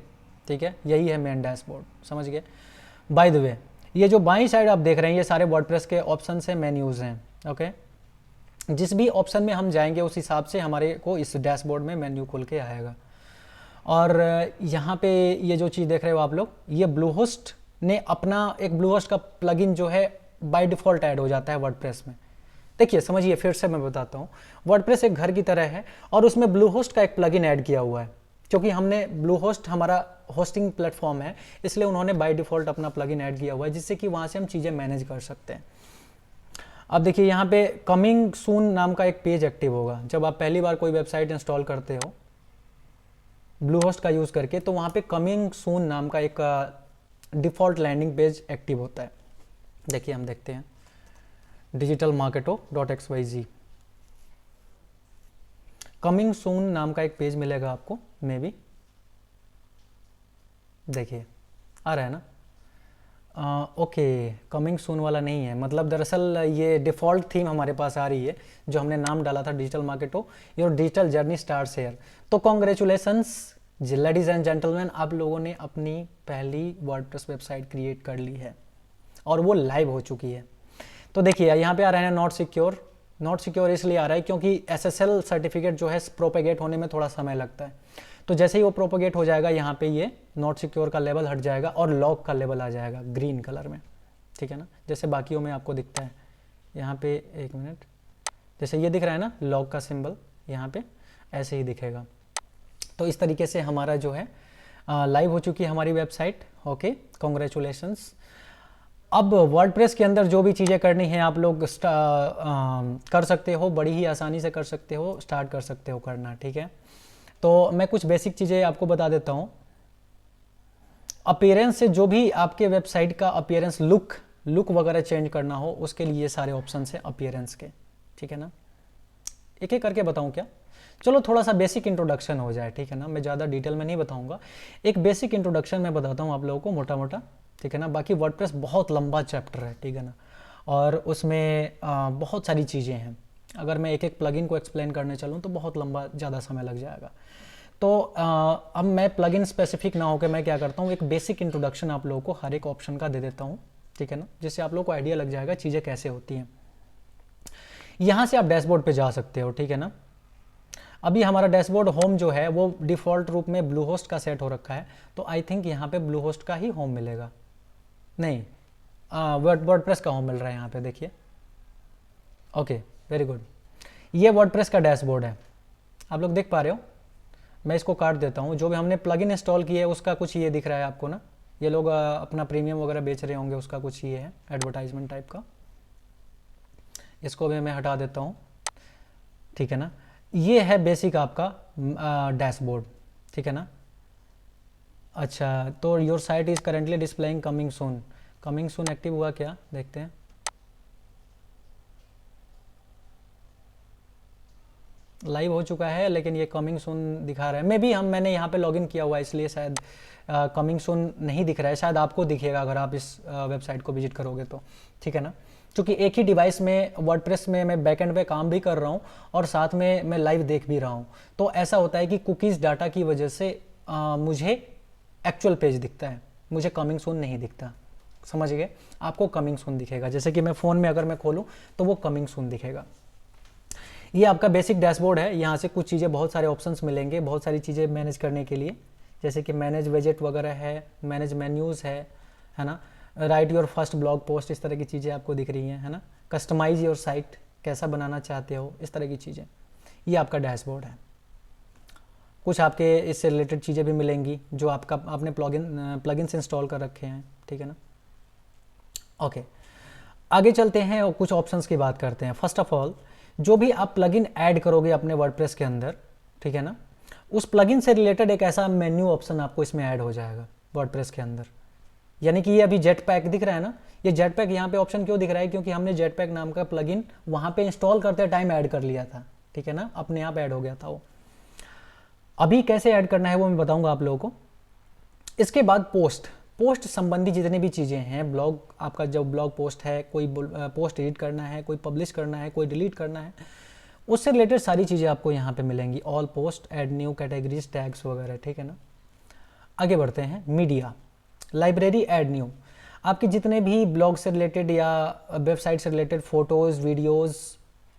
ठीक है, यही है मेन डैशबोर्ड, समझ गए। बाय द वे, ये जो बाईं साइड आप देख रहे हैं ये सारे वर्डप्रेस के ऑप्शन हैं, मेन्यूज़ हैं। ओके, जिस भी ऑप्शन में हम जाएंगे उस हिसाब से हमारे को इस डैशबोर्ड में मेन्यू खुल के आएगा। और यहाँ पे ये जो चीज़ देख रहे हो आप लोग, ये ब्लूहोस्ट ने अपना एक ब्लूहोस्ट का प्लगइन जो है बाय डिफ़ॉल्ट ऐड हो जाता है वर्डप्रेस में। देखिए समझिए, फिर से मैं बताता हूँ, वर्डप्रेस एक घर की तरह है और उसमें ब्लूहोस्ट का एक प्लगइन ऐड किया हुआ है, क्योंकि हमने ब्लूहोस्ट हमारा होस्टिंग प्लेटफॉर्म है, इसलिए उन्होंने बाय डिफ़ॉल्ट अपना प्लगइन ऐड किया हुआ है, जिससे कि वहाँ से हम चीज़ें मैनेज कर सकते हैं। अब देखिए यहाँ पे कमिंग सून नाम का एक पेज एक्टिव होगा। जब आप पहली बार कोई वेबसाइट इंस्टॉल करते हो ब्लूहोस्ट का यूज़ करके, तो वहाँ पे कमिंग सून नाम का एक डिफ़ॉल्ट लैंडिंग पेज एक्टिव होता है। देखिए हम देखते हैं, digitalmarketo.xyz, कमिंग सून नाम का एक पेज मिलेगा आपको, मे बी देखिए आ रहा है ना। ओके, कमिंग सून वाला नहीं है, मतलब दरअसल ये डिफ़ॉल्ट थीम हमारे पास आ रही है जो हमने नाम डाला था डिजिटल मार्केटो, your digital journey starts here. तो कॉन्ग्रेचुलेसन्स लेडीज़ एंड जेंटलमैन, आप लोगों ने अपनी पहली वर्डप्रेस वेबसाइट क्रिएट कर ली है और वो लाइव हो चुकी है। तो देखिए यहाँ पे आ रहा है नॉट सिक्योर। नॉट सिक्योर इसलिए आ रहा है क्योंकि SSL सर्टिफिकेट जो है प्रोपेगेट होने में थोड़ा समय लगता है। तो जैसे ही वो प्रोपेगेट हो जाएगा यहाँ पे ये नॉट सिक्योर का लेवल हट जाएगा और लॉक का लेवल आ जाएगा ग्रीन कलर में, ठीक है ना, जैसे बाकियों में आपको दिखता है। यहाँ पे एक मिनट, जैसे ये दिख रहा है ना लॉक का सिंबल, यहाँ पे ऐसे ही दिखेगा। तो इस तरीके से हमारा जो है लाइव हो चुकी है हमारी वेबसाइट। Okay, congratulations. अब वर्डप्रेस के अंदर जो भी चीज़ें करनी है आप लोग कर सकते हो, बड़ी ही आसानी से कर सकते हो, स्टार्ट कर सकते हो करना, ठीक है। तो मैं कुछ बेसिक चीज़ें आपको बता देता हूँ। अपीयरेंस से जो भी आपके वेबसाइट का अपीयरेंस लुक वगैरह चेंज करना हो, उसके लिए सारे ऑप्शन हैं अपीयरेंस के, ठीक है ना। एक एक करके बताऊँ क्या? चलो थोड़ा सा बेसिक इंट्रोडक्शन हो जाए, ठीक है ना। मैं ज़्यादा डिटेल में नहीं बताऊँगा, एक बेसिक इंट्रोडक्शन मैं बताता हूँ आप लोगों को मोटा मोटा, ठीक है ना। बाकी वर्डप्रेस बहुत लंबा चैप्टर है, ठीक है ना, और उसमें बहुत सारी चीज़ें हैं। अगर मैं एक एक प्लगइन को एक्सप्लेन करने चलूँ तो बहुत लंबा ज़्यादा समय लग जाएगा। तो अब मैं प्लगइन स्पेसिफिक ना होकर मैं क्या करता हूँ, एक बेसिक इंट्रोडक्शन आप लोगों को हर एक ऑप्शन का दे देता हूँ, ठीक है ना, जिससे आप लोगों को आइडिया लग जाएगा चीज़ें कैसे होती हैं। यहाँ से आप डैशबोर्ड पे जा सकते हो, ठीक है ना। अभी हमारा डैशबोर्ड होम जो है वो डिफ़ॉल्ट रूप में ब्लूहोस्ट का सेट हो रखा है, तो आई थिंक यहाँ पे ब्लूहोस्ट का ही होम मिलेगा, नहीं वर्डप्रेस का होम मिल रहा है यहाँ पे, देखिए। Okay, very good. ये वर्डप्रेस का डैशबोर्ड है, आप लोग देख पा रहे हो। मैं इसको काट देता हूँ। जो भी हमने प्लगइन इंस्टॉल किया है उसका कुछ ये दिख रहा है आपको ना, ये लोग अपना प्रीमियम वगैरह बेच रहे होंगे, उसका कुछ ये है एडवर्टाइजमेंट टाइप का। इसको भी मैं हटा देता हूँ, ठीक है ना। ये है बेसिक आपका डैशबोर्ड, ठीक है ना। अच्छा, तो your site is currently displaying coming soon. Coming soon active हुआ क्या, देखते हैं। लाइव हो चुका है लेकिन ये कमिंग सून दिखा रहा है। मे बी मैंने यहाँ पे लॉगिन किया हुआ है इसलिए शायद कमिंग सून नहीं दिख रहा है, शायद आपको दिखेगा अगर आप इस वेबसाइट को विजिट करोगे तो, ठीक है ना। क्योंकि एक ही डिवाइस में वर्डप्रेस में मैं बैकएंड पे काम भी कर रहा हूँ और साथ में मैं लाइव देख भी रहा हूँ, तो ऐसा होता है कि कुकीज़ डाटा की वजह से मुझे एक्चुअल पेज दिखता है, मुझे कमिंग सून नहीं दिखता, समझ गए। आपको कमिंग सून दिखेगा, जैसे कि मैं फ़ोन में अगर मैं खोलूँ तो वो कमिंग सून दिखेगा। ये आपका बेसिक डैशबोर्ड है। यहाँ से कुछ चीज़ें, बहुत सारे ऑप्शंस मिलेंगे, बहुत सारी चीज़ें मैनेज करने के लिए, जैसे कि मैनेज विजेट वगैरह है, मैनेज मेन्यूज़ है ना, right your first blog post, इस तरह की चीज़ें आपको दिख रही हैं, है ना। कस्टमाइज योर साइट, कैसा बनाना चाहते हो, इस तरह की चीज़ें। ये आपका डैशबोर्ड है। कुछ आपके इससे रिलेटेड चीज़ें भी मिलेंगी जो आपने प्लगइन्स इंस्टॉल कर रखे हैं, ठीक है ना। ओके, आगे चलते हैं और कुछ ऑप्शंस की बात करते हैं। फर्स्ट ऑफ ऑल, जो भी आप प्लगइन ऐड करोगे अपने वर्डप्रेस के अंदर, ठीक है ना, उस प्लगइन से रिलेटेड एक ऐसा मेन्यू ऑप्शन आपको इसमें ऐड हो जाएगा वर्डप्रेस के अंदर। यानी कि ये अभी जेट पैक दिख रहा है ना, ये जेट पैक यहाँ पे ऑप्शन क्यों दिख रहा है, क्योंकि हमने जेट पैक नाम का प्लगइन वहाँ पे इंस्टॉल करते टाइम ऐड कर लिया था, ठीक है ना, अपने आप ऐड हो गया था वो। अभी कैसे ऐड करना है वो मैं बताऊँगा आप लोगों को। इसके बाद पोस्ट संबंधी जितनी भी चीज़ें हैं, ब्लॉग, आपका जो ब्लॉग पोस्ट है, कोई पोस्ट एडिट करना है, कोई पब्लिश करना है, कोई डिलीट करना है, उससे रिलेटेड सारी चीज़ें आपको यहाँ पे मिलेंगी, all post, add new, categories, tags वगैरह, ठीक है ना। आगे बढ़ते हैं, मीडिया, लाइब्रेरी, ऐड न्यू, आपके जितने भी ब्लॉग से रिलेटेड या वेबसाइट से रिलेटेड फ़ोटोज़, वीडियोज़,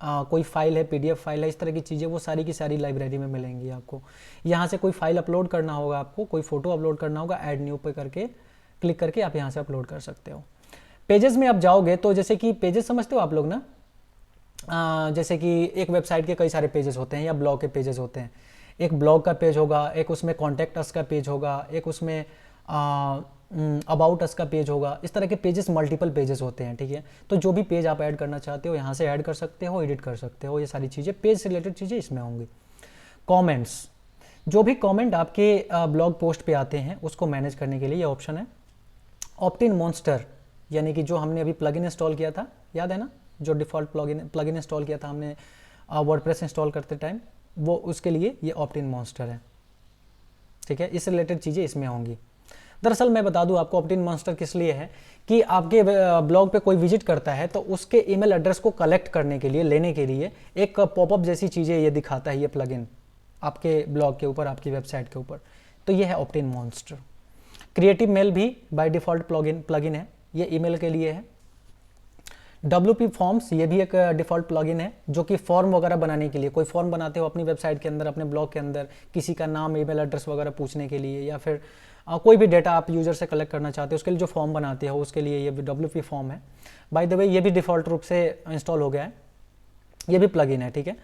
कोई फाइल है, पीडीएफ फाइल है, इस तरह की चीज़ें वो सारी की सारी लाइब्रेरी में मिलेंगी आपको। यहाँ से कोई फाइल अपलोड करना होगा आपको, कोई फ़ोटो अपलोड करना होगा, ऐड न्यू पे करके क्लिक करके आप यहाँ से अपलोड कर सकते हो। पेजेस में आप जाओगे तो जैसे कि पेजेस समझते हो आप लोग ना, जैसे कि एक वेबसाइट के कई सारे पेजेस होते हैं या ब्लॉग के पेजेस होते हैं। एक ब्लॉग का पेज होगा, एक उसमें कॉन्टैक्ट अस का पेज होगा, एक उसमें अबाउट अस का पेज होगा। इस तरह के पेजेस मल्टीपल पेजेस होते हैं, ठीक है। तो जो भी पेज आप ऐड करना चाहते हो यहाँ से ऐड कर सकते हो, एडिट कर सकते हो, ये सारी चीज़ें पेज से रिलेटेड चीज़ें इसमें होंगी। कमेंट्स, जो भी कमेंट आपके ब्लॉग पोस्ट पे आते हैं उसको मैनेज करने के लिए ये ऑप्शन है। ऑप्ट इन मॉन्स्टर, यानी कि जो हमने अभी प्लगइन इंस्टॉल किया था, याद है ना, जो डिफ़ॉल्ट प्लगइन इंस्टॉल किया था हमने वर्डप्रेस इंस्टॉल करते टाइम, वो उसके लिए ये ऑप्ट इन मॉन्स्टर है, ठीक है। इस रिलेटेड चीज़ें इसमें होंगी। दरअसल मैं बता दूं आपको, ऑप्ट इन मॉन्स्टर किस लिए है कि आपके ब्लॉग पे कोई विजिट करता है तो उसके ईमेल एड्रेस को कलेक्ट करने के लिए, लेने के लिए एक पॉपअप जैसी चीज़ें ये दिखाता है, ये प्लगइन आपके ब्लॉग के ऊपर, आपकी वेबसाइट के ऊपर। तो ये है OptinMonster. Creative mail भी बाय डिफ़ॉल्ट प्लगइन है, ये ईमेल के लिए है। WP फॉर्म्स, ये भी एक डिफ़ॉल्ट प्लगइन है जो कि फॉर्म वगैरह बनाने के लिए, कोई फॉर्म बनाते हो अपनी वेबसाइट के अंदर, अपने ब्लॉग के अंदर, किसी का नाम, ईमेल एड्रेस वगैरह पूछने के लिए, या फिर कोई भी डेटा आप यूज़र से कलेक्ट करना चाहते हो उसके लिए जो फॉर्म बनाते हो उसके लिए ये WP फॉर्म है। बाय द वे ये भी डिफ़ॉल्ट रूप से इंस्टॉल हो गया है, ये भी प्लगइन है, ठीक है।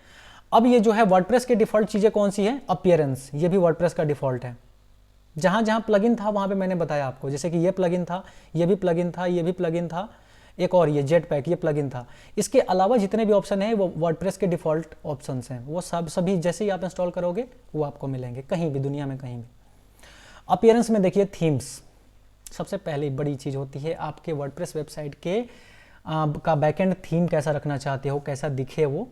अब ये जो है वर्डप्रेस के डिफ़ॉल्ट चीज़ें कौन सी है, अपीयरेंस, ये भी वर्डप्रेस का डिफ़ॉल्ट है। जहाँ जहाँ प्लगइन था वहाँ पे मैंने बताया आपको, जैसे कि ये प्लगइन था, ये भी प्लगइन था, ये भी प्लगइन था, एक और ये जेटपैक, ये प्लगइन था। इसके अलावा जितने भी ऑप्शन हैं वो वर्डप्रेस के डिफ़ॉल्ट ऑप्शंस हैं, वो सभी जैसे ही आप इंस्टॉल करोगे वो आपको मिलेंगे कहीं भी, दुनिया में कहीं भी। अपीयरेंस में देखिए थीम्स, सबसे पहली बड़ी चीज़ होती है आपके वर्डप्रेस वेबसाइट के का बैकएंड थीम कैसा रखना चाहते हो, कैसा दिखे वो,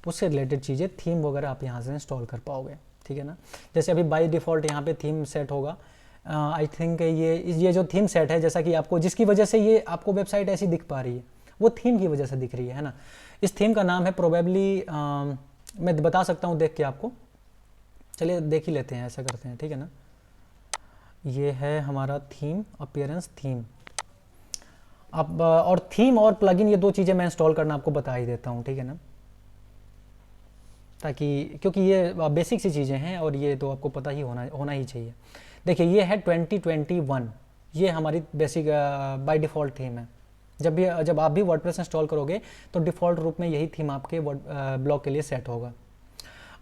उससे रिलेटेड चीज़ें, थीम वगैरह आप यहाँ से इंस्टॉल कर पाओगे, ठीक है ना। जैसे अभी बाय डिफ़ॉल्ट यहाँ पे थीम सेट होगा, आई थिंक ये जो थीम सेट है, जैसा कि आपको जिसकी वजह से ये आपको वेबसाइट ऐसी दिख पा रही है, वो थीम की वजह से दिख रही है ना। इस थीम का नाम है प्रोबेबली, मैं बता सकता हूँ देख के आपको, चलिए देख ही लेते हैं, ऐसा करते हैं, ठीक है ना। ये है हमारा थीम, अपीयरेंस थीम। अब और थीम और प्लगइन, ये दो चीज़ें मैं इंस्टॉल करना आपको बता ही देता हूँ, ठीक है ना, ताकि क्योंकि ये बेसिक सी चीज़ें हैं और ये तो आपको पता ही होना ही चाहिए। देखिए ये है 2021, ये हमारी बेसिक बाय डिफ़ॉल्ट थीम है। जब आप भी वर्डप्रेस इंस्टॉल करोगे तो डिफ़ॉल्ट रूप में यही थीम आपके ब्लॉग के लिए सेट होगा।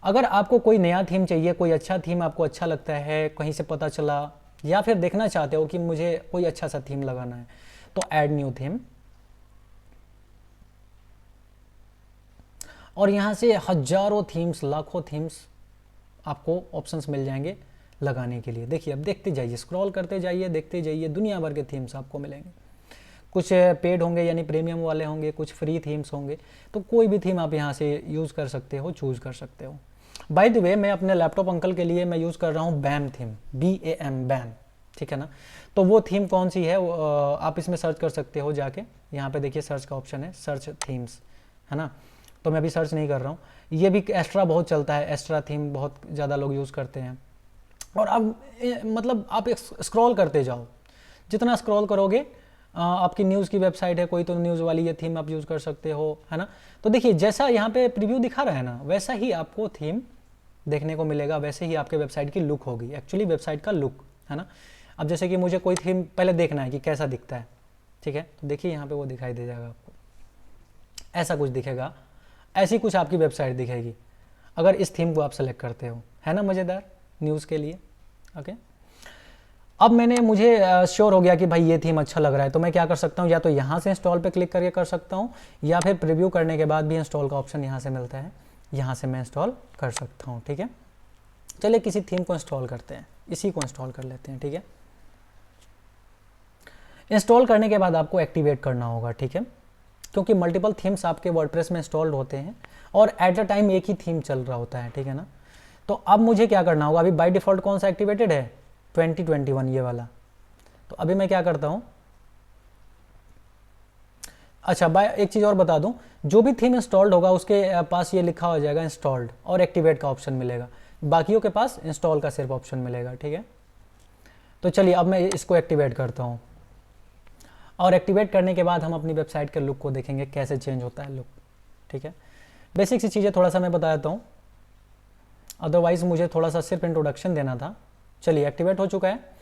अगर आपको कोई नया थीम चाहिए, कोई अच्छा थीम आपको अच्छा लगता है, कहीं से पता चला, या फिर देखना चाहते हो कि मुझे कोई अच्छा सा थीम लगाना है, तो ऐड न्यू थीम, और यहाँ से हजारों थीम्स, लाखों थीम्स आपको ऑप्शंस मिल जाएंगे लगाने के लिए। देखिए अब देखते जाइए, स्क्रॉल करते जाइए, देखते जाइए, दुनिया भर के थीम्स आपको मिलेंगे। कुछ पेड होंगे यानी प्रीमियम वाले होंगे, कुछ फ्री थीम्स होंगे, तो कोई भी थीम आप यहाँ से यूज़ कर सकते हो, चूज़ कर सकते हो। बाय द वे मैं अपने लैपटॉप अंकल के लिए मैं यूज़ कर रहा हूँ बैम थीम, BAM, बैम, ठीक है ना। तो वो थीम कौन सी है, आप इसमें सर्च कर सकते हो जाके, यहाँ पे देखिए सर्च का ऑप्शन है, सर्च थीम्स, है ना। तो मैं अभी सर्च नहीं कर रहा हूँ। ये भी एस्ट्रा बहुत चलता है, एस्ट्रा थीम बहुत ज़्यादा लोग यूज़ करते हैं। और अब मतलब आप स्क्रॉल करते जाओ, जितना स्क्रॉल करोगे, आपकी न्यूज़ की वेबसाइट है कोई तो न्यूज़ वाली ये थीम आप यूज़ कर सकते हो, है ना। तो देखिए जैसा यहाँ पे प्रीव्यू दिखा रहा है ना, वैसा ही आपको थीम देखने को मिलेगा, वैसे ही आपके वेबसाइट की लुक होगी, एक्चुअली वेबसाइट का लुक, है ना। अब जैसे कि मुझे कोई थीम पहले देखना है कि कैसा दिखता है, ठीक है, तो देखिए यहाँ पे वो दिखाई दे जाएगा आपको, ऐसा कुछ दिखेगा, ऐसी कुछ आपकी वेबसाइट दिखेगी अगर इस थीम को आप सेलेक्ट करते हो, है ना, मज़ेदार न्यूज़ के लिए। ओके, अब मुझे श्योर हो गया कि भाई ये थीम अच्छा लग रहा है, तो मैं क्या कर सकता हूँ, या तो यहाँ से इंस्टॉल पे क्लिक करके कर सकता हूँ, या फिर प्रीव्यू करने के बाद भी इंस्टॉल का ऑप्शन यहाँ से मिलता है, यहाँ से मैं इंस्टॉल कर सकता हूँ, ठीक है। चलिए किसी थीम को इंस्टॉल करते हैं, इसी को इंस्टॉल कर लेते हैं, ठीक है। इंस्टॉल करने के बाद आपको एक्टिवेट करना होगा, ठीक है, क्योंकि मल्टीपल थीम्स आपके वर्डप्रेस में इंस्टॉल्ड होते हैं और एट अ टाइम एक ही थीम चल रहा होता है, ठीक है ना। तो अब मुझे क्या करना होगा, अभी बाय डिफ़ॉल्ट कौन सा एक्टिवेटेड है, 2021 ये वाला। तो अभी मैं क्या करता हूँ, अच्छा, बाय एक चीज़ और बता दूं, जो भी थीम इंस्टॉल्ड होगा उसके पास ये लिखा हो जाएगा इंस्टॉल्ड और एक्टिवेट का ऑप्शन मिलेगा, बाकियों के पास इंस्टॉल का सिर्फ ऑप्शन मिलेगा, ठीक है। तो चलिए अब मैं इसको एक्टिवेट करता हूँ, और एक्टिवेट करने के बाद हम अपनी वेबसाइट के लुक को देखेंगे कैसे चेंज होता है लुक, ठीक है। बेसिक सी चीज़ें थोड़ा सा मैं बता देता हूँ, अदरवाइज मुझे थोड़ा सा सिर्फ इंट्रोडक्शन देना था। चलिए एक्टिवेट हो चुका है।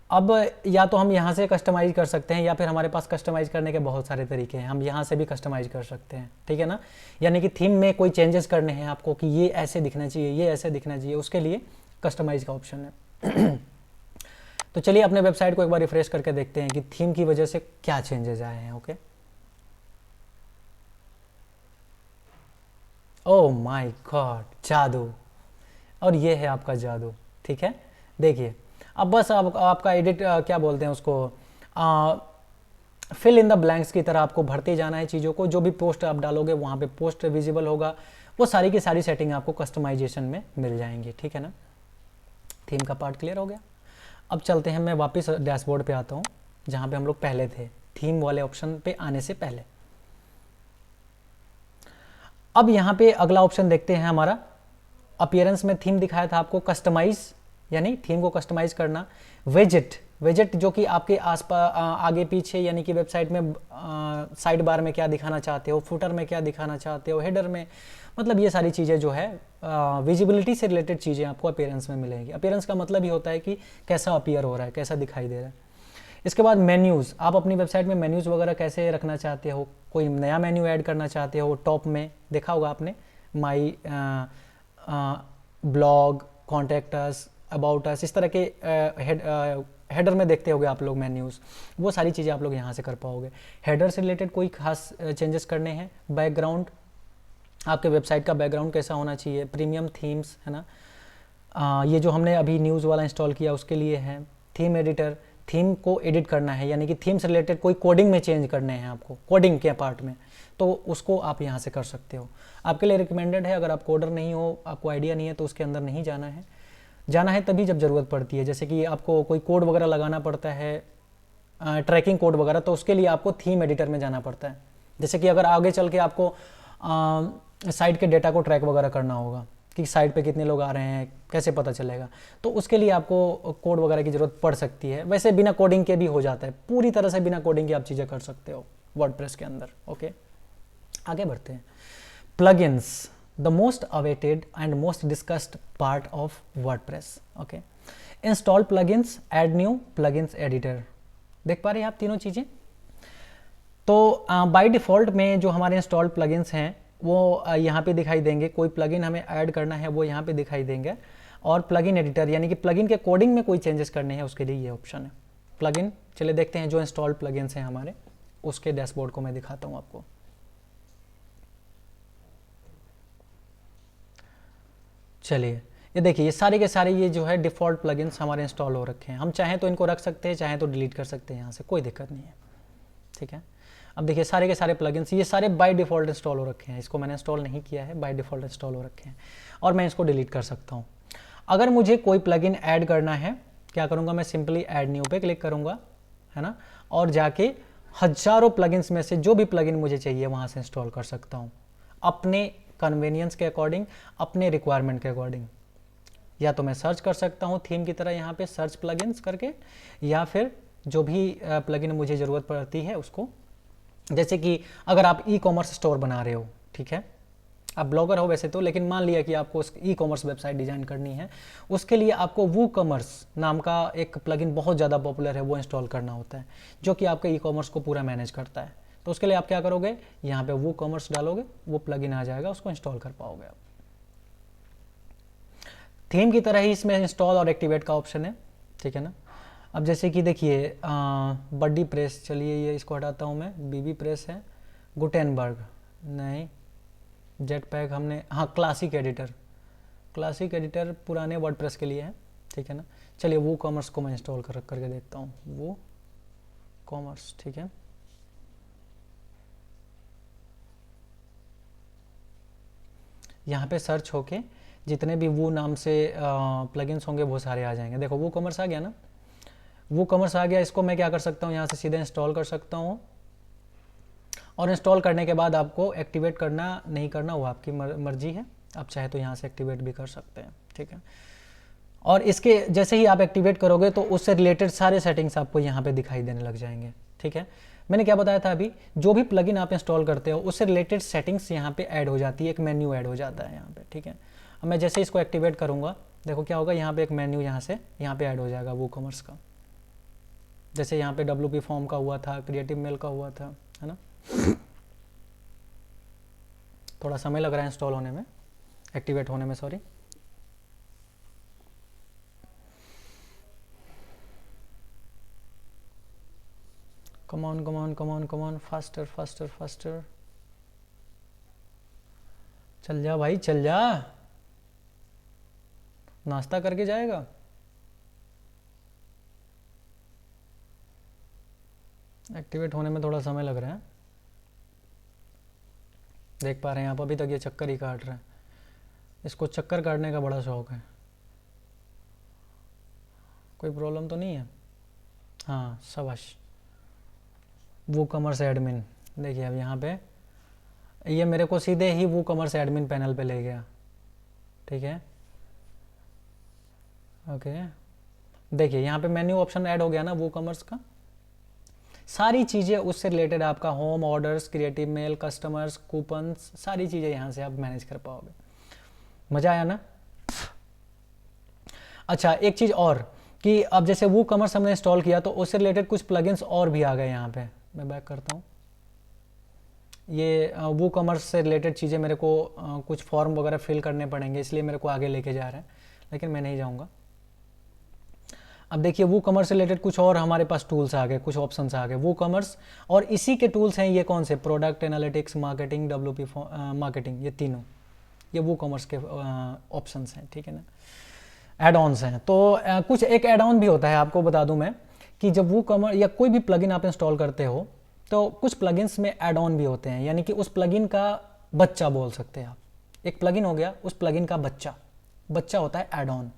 अब या तो हम यहाँ से कस्टमाइज कर सकते हैं, या फिर हमारे पास कस्टमाइज करने के बहुत सारे तरीके हैं, हम यहाँ से भी कस्टमाइज कर सकते हैं, ठीक है ना। यानी कि थीम में कोई चेंजेस करने हैं आपको कि ये ऐसे दिखना चाहिए, ये ऐसे दिखना चाहिए, उसके लिए कस्टमाइज का ऑप्शन है। तो चलिए अपने वेबसाइट को एक बार रिफ्रेश करके देखते हैं कि थीम की वजह से क्या चेंजेस आए हैं। ओके, ओह माय गॉड, जादू। और ये है आपका जादू, ठीक है। देखिए अब बस आपका एडिट क्या बोलते हैं उसको, फिल इन द ब्लैंक्स की तरह आपको भरते जाना है चीज़ों को। जो भी पोस्ट आप डालोगे वहाँ पे पोस्ट विजिबल होगा, वो सारी की सारी सेटिंग आपको कस्टमाइजेशन में मिल जाएंगी, ठीक है ना। थीम का पार्ट क्लियर हो गया। अब चलते हैं, मैं वापस डैशबोर्ड पे आता हूँ जहाँ पे हम लोग पहले थे, थीम वाले ऑप्शन पे आने से पहले। अब यहाँ पे अगला ऑप्शन देखते हैं हमारा, अपीयरेंस में थीम दिखाया था आपको, कस्टमाइज यानी थीम को कस्टमाइज करना। विजेट, विजेट जो कि आपके आसपास आगे पीछे यानी कि वेबसाइट में साइड बार में क्या दिखाना चाहते हो, फुटर में क्या दिखाना चाहते हो, हेडर में, मतलब ये सारी चीज़ें जो है विजिबिलिटी से रिलेटेड चीज़ें आपको अपीयरेंस में मिलेंगी। अपीयरेंस का मतलब ही होता है कि कैसा अपीयर हो रहा है, कैसा दिखाई दे रहा है। इसके बाद मेन्यूज़, आप अपनी वेबसाइट में मेन्यूज़ वगैरह कैसे रखना चाहते हो, कोई नया मेन्यू ऐड करना चाहते हो, टॉप में देखा होगा आपने my blog, contact us, about us, इस तरह के हेडर में देखते होगे आप लोग मेन्यूज़, वो सारी चीज़ें आप लोग यहाँ से कर पाओगे। हेडर से रिलेटेड कोई खास चेंजेस करने हैं, बैकग्राउंड, आपके वेबसाइट का बैकग्राउंड कैसा होना चाहिए, प्रीमियम थीम्स है ना, ये जो हमने अभी न्यूज़ वाला इंस्टॉल किया उसके लिए है। थीम एडिटर, थीम को एडिट करना है, यानी कि थीम से रिलेटेड कोई कोडिंग में चेंज करने हैं आपको, कोडिंग के पार्ट में, तो उसको आप यहाँ से कर सकते हो। आपके लिए रिकमेंडेड है, अगर आप कोडर नहीं हो, आपको आइडिया नहीं है, तो उसके अंदर नहीं जाना है। जाना है तभी जब ज़रूरत पड़ती है, जैसे कि आपको कोई कोड वगैरह लगाना पड़ता है, ट्रैकिंग कोड वगैरह, तो उसके लिए आपको थीम एडिटर में जाना पड़ता है। जैसे कि अगर आगे चल के आपको साइट के डेटा को ट्रैक वगैरह करना होगा कि साइट पे कितने लोग आ रहे हैं, कैसे पता चलेगा, तो उसके लिए आपको कोड वगैरह की ज़रूरत पड़ सकती है। वैसे बिना कोडिंग के भी हो जाता है, पूरी तरह से बिना कोडिंग के आप चीज़ें कर सकते हो वर्डप्रेस के अंदर। ओके, आगे बढ़ते हैं। Plugins, the most awaited and most discussed part of WordPress. Okay, install plugins, add new plugins editor, देख पा रहे हैं आप तीनों चीज़ें। तो बाय डिफ़ॉल्ट में जो हमारे इंस्टॉल्ड प्लगइन्स हैं वो यहाँ पे दिखाई देंगे, कोई प्लगइन हमें ऐड करना है वो यहाँ पे दिखाई देंगे, और प्लगइन एडिटर यानी कि प्लगइन के कोडिंग में कोई चेंजेस करने हैं उसके लिए ये ऑप्शन है प्लगइन। चलिए देखते हैं जो इंस्टॉल्ड प्लगइन्स हैं हमारे, उसके डैशबोर्ड को मैं दिखाता हूँ आपको। चलिए ये देखिए, ये सारे के सारे ये जो है डिफ़ॉल्ट प्लगइन्स हमारे इंस्टॉल हो रखे हैं। हम चाहें तो इनको रख सकते हैं, चाहें तो डिलीट कर सकते हैं यहाँ से, कोई दिक्कत नहीं है, ठीक है। अब देखिए सारे के सारे प्लगइन्स ये सारे बाय डिफ़ॉल्ट इंस्टॉल हो रखे हैं, इसको मैंने इंस्टॉल नहीं किया है, बाय डिफ़ॉल्ट इंस्टॉल हो रखे हैं, और मैं इसको डिलीट कर सकता हूँ। अगर मुझे कोई प्लगइन ऐड करना है, क्या करूँगा, मैं सिंपली ऐड न्यू पे क्लिक करूँगा, है ना, और जाके हज़ारों प्लगइन्स में से जो भी प्लगइन मुझे चाहिए वहाँ से इंस्टॉल कर सकता हूँ, अपने कन्वीनियंस के अकॉर्डिंग, अपने रिक्वायरमेंट के अकॉर्डिंग। या तो मैं सर्च कर सकता हूँ थीम की तरह यहाँ पे सर्च प्लगइन्स करके, या फिर जो भी प्लगइन मुझे ज़रूरत पड़ती है उसको, जैसे कि अगर आप ई कॉमर्स स्टोर बना रहे हो, ठीक है, आप ब्लॉगर हो वैसे तो, लेकिन मान लिया कि आपको ई कॉमर्स वेबसाइट डिज़ाइन करनी है, उसके लिए आपको वो कॉमर्स नाम का एक प्लगइन बहुत ज़्यादा पॉपुलर है, वो इंस्टॉल करना होता है, जो कि आपके ई कॉमर्स को पूरा मैनेज करता है। तो उसके लिए आप क्या करोगे, यहाँ पे वो कॉमर्स डालोगे, वो प्लगइन आ जाएगा, उसको इंस्टॉल कर पाओगे आप। थीम की तरह ही इसमें इंस्टॉल और एक्टिवेट का ऑप्शन है, ठीक है ना। अब जैसे कि देखिए बड्डी प्रेस, चलिए ये इसको हटाता हूँ मैं, बीबी प्रेस है, गुटेनबर्ग नहीं, जेट पैक हमने, हाँ क्लासिक एडिटर, क्लासिक एडिटर पुराने वर्डप्रेस के लिए है, ठीक है ना। चलिए वो कॉमर्स को मैं इंस्टॉल करके देखता हूँ, वो कॉमर्स, ठीक है। यहाँ पे सर्च होके जितने भी वो नाम से प्लगइन्स होंगे वो सारे आ जाएंगे। देखो वो कॉमर्स आ गया ना, वो कॉमर्स आ गया, इसको मैं क्या कर सकता हूँ, यहाँ से सीधे इंस्टॉल कर सकता हूँ, और इंस्टॉल करने के बाद आपको एक्टिवेट करना नहीं करना वो आपकी मर्जी है, आप चाहे तो यहाँ से एक्टिवेट भी कर सकते हैं, ठीक है। और इसके जैसे ही आप एक्टिवेट करोगे तो उससे रिलेटेड सारे सेटिंग्स आपको यहाँ पे दिखाई देने लग जाएंगे, ठीक है। मैंने क्या बताया था अभी, जो भी प्लगइन आप इंस्टॉल करते हो उससे रिलेटेड सेटिंग्स यहाँ पे ऐड हो जाती है, एक मेन्यू ऐड हो जाता है यहाँ पे, ठीक है। अब मैं जैसे इसको एक्टिवेट करूँगा, देखो क्या होगा, यहाँ पे एक मेन्यू यहाँ पे ऐड हो जाएगा वूकॉमर्स का। जैसे यहाँ पे WP फॉर्म का हुआ था, क्रिएटिव मेल का हुआ था, है ना। थोड़ा समय लग रहा है इंस्टॉल होने में, एक्टिवेट होने में, sorry. Come on come on come on come on, faster faster faster, चल जा भाई चल जा, नाश्ता करके जाएगा। एक्टिवेट होने में थोड़ा समय लग रहा है, देख पा रहे हैं आप, अभी तक ये चक्कर ही काट रहा है, इसको चक्कर काटने का बड़ा शौक है। कोई प्रॉब्लम तो नहीं है? हाँ शाबाश, वूकॉमर्स एडमिन। देखिए अब यहाँ पे ये मेरे को सीधे ही वूकॉमर्स एडमिन पैनल पे ले गया, ठीक है। ओके देखिए यहाँ पे मेन्यू ऑप्शन ऐड हो गया ना वूकॉमर्स का, सारी चीज़ें उससे रिलेटेड, आपका home, orders, creative mail, customers, coupons, सारी चीज़ें यहाँ से आप मैनेज कर पाओगे। मज़ा आया ना। अच्छा एक चीज़ और कि अब जैसे वूकॉमर्स हमने इंस्टॉल किया तो उससे रिलेटेड कुछ प्लगइन्स और भी आ गए यहाँ पे। मैं बैक करता हूँ, ये वूकॉमर्स से रिलेटेड चीज़ें मेरे को कुछ फॉर्म वगैरह फिल करने पड़ेंगे, इसलिए मेरे को आगे लेके जा रहा है, लेकिन मैं नहीं जाऊँगा। अब देखिए वूकॉमर्स से रिलेटेड कुछ और हमारे पास टूल्स आ गए, कुछ ऑप्शंस आ गए वूकॉमर्स, और इसी के टूल्स हैं ये कौन से, product analytics, marketing, WP marketing, ये तीनों ये वूकॉमर्स के ऑप्शंस हैं, ठीक है ना, एड ऑन्स हैं। तो कुछ एक एड ऑन भी होता है, आपको बता दूं मैं कि जब वूकॉमर्स या कोई भी प्लगइन आप इंस्टॉल करते हो तो कुछ प्लगइन्स में एड ऑन भी होते हैं, यानी कि उस प्लगइन का बच्चा बोल सकते हैं आप। एक प्लगइन हो गया, उस प्लगइन का बच्चा होता है एड ऑन।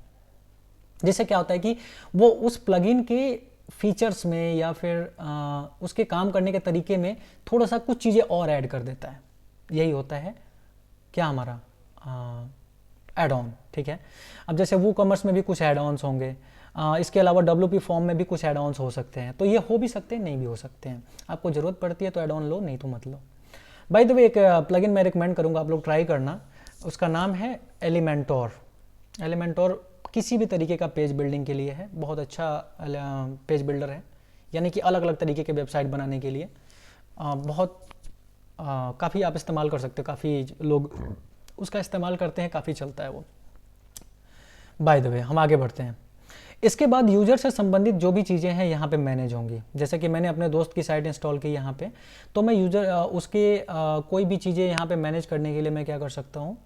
जिससे क्या होता है कि वो उस प्लगइन के फीचर्स में या फिर उसके काम करने के तरीके में थोड़ा सा कुछ चीज़ें और ऐड कर देता है, यही होता है क्या हमारा एड ऑन, ठीक है। अब जैसे वूकॉमर्स में भी कुछ एड ऑन्स होंगे, इसके अलावा WP फॉर्म में भी कुछ एड ऑन्स हो सकते हैं, तो ये हो भी सकते हैं, नहीं भी हो सकते हैं, आपको ज़रूरत पड़ती है तो एड ऑन लो, नहीं तो मत लो। बाय द वे एक प्लगइन मैं रिकमेंड करूँगा, आप लोग ट्राई करना, उसका नाम है एलिमेंटोर। एलिमेंटोर किसी भी तरीके का पेज बिल्डिंग के लिए है, बहुत अच्छा पेज बिल्डर है, यानी कि अलग अलग तरीके के वेबसाइट बनाने के लिए बहुत काफ़ी आप इस्तेमाल कर सकते हो, काफ़ी लोग उसका इस्तेमाल करते हैं, काफ़ी चलता है वो। बाय द वे हम आगे बढ़ते हैं। इसके बाद यूजर से संबंधित जो भी चीज़ें हैं यहाँ पे मैनेज होंगी। जैसे कि मैंने अपने दोस्त की साइट इंस्टॉल की यहाँ पे, तो मैं यूजर उसके कोई भी चीज़ें यहाँ पे मैनेज करने के लिए मैं क्या कर सकता हूँ,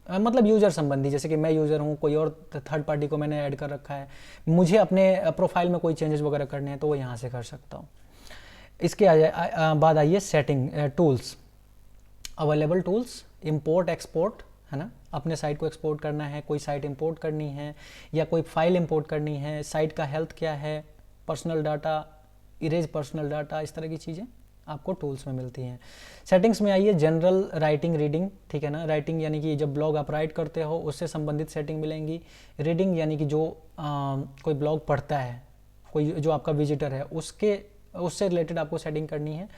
मतलब यूज़र संबंधी, जैसे कि मैं यूज़र हूँ, कोई और थर्ड पार्टी को मैंने ऐड कर रखा है, मुझे अपने प्रोफाइल में कोई चेंजेस वगैरह करने हैं तो वो यहाँ से कर सकता हूँ। इसके बाद आइए setting tools, available tools, import export, है ना, अपने साइट को एक्सपोर्ट करना है, कोई साइट इंपोर्ट करनी है या कोई फाइल इंपोर्ट करनी है, साइट का हेल्थ क्या है, personal data, erase personal data, इस तरह की चीज़ें आपको टूल्स में मिलती हैं। सेटिंग्स में आइए, जनरल, राइटिंग, रीडिंग, ठीक है ना, राइटिंग यानी कि जब ब्लॉग आप राइट करते हो उससे संबंधित सेटिंग मिलेंगी। रीडिंग यानी कि जो कोई ब्लॉग पढ़ता है, कोई जो आपका विजिटर है उससे रिलेटेड आपको सेटिंग करनी है,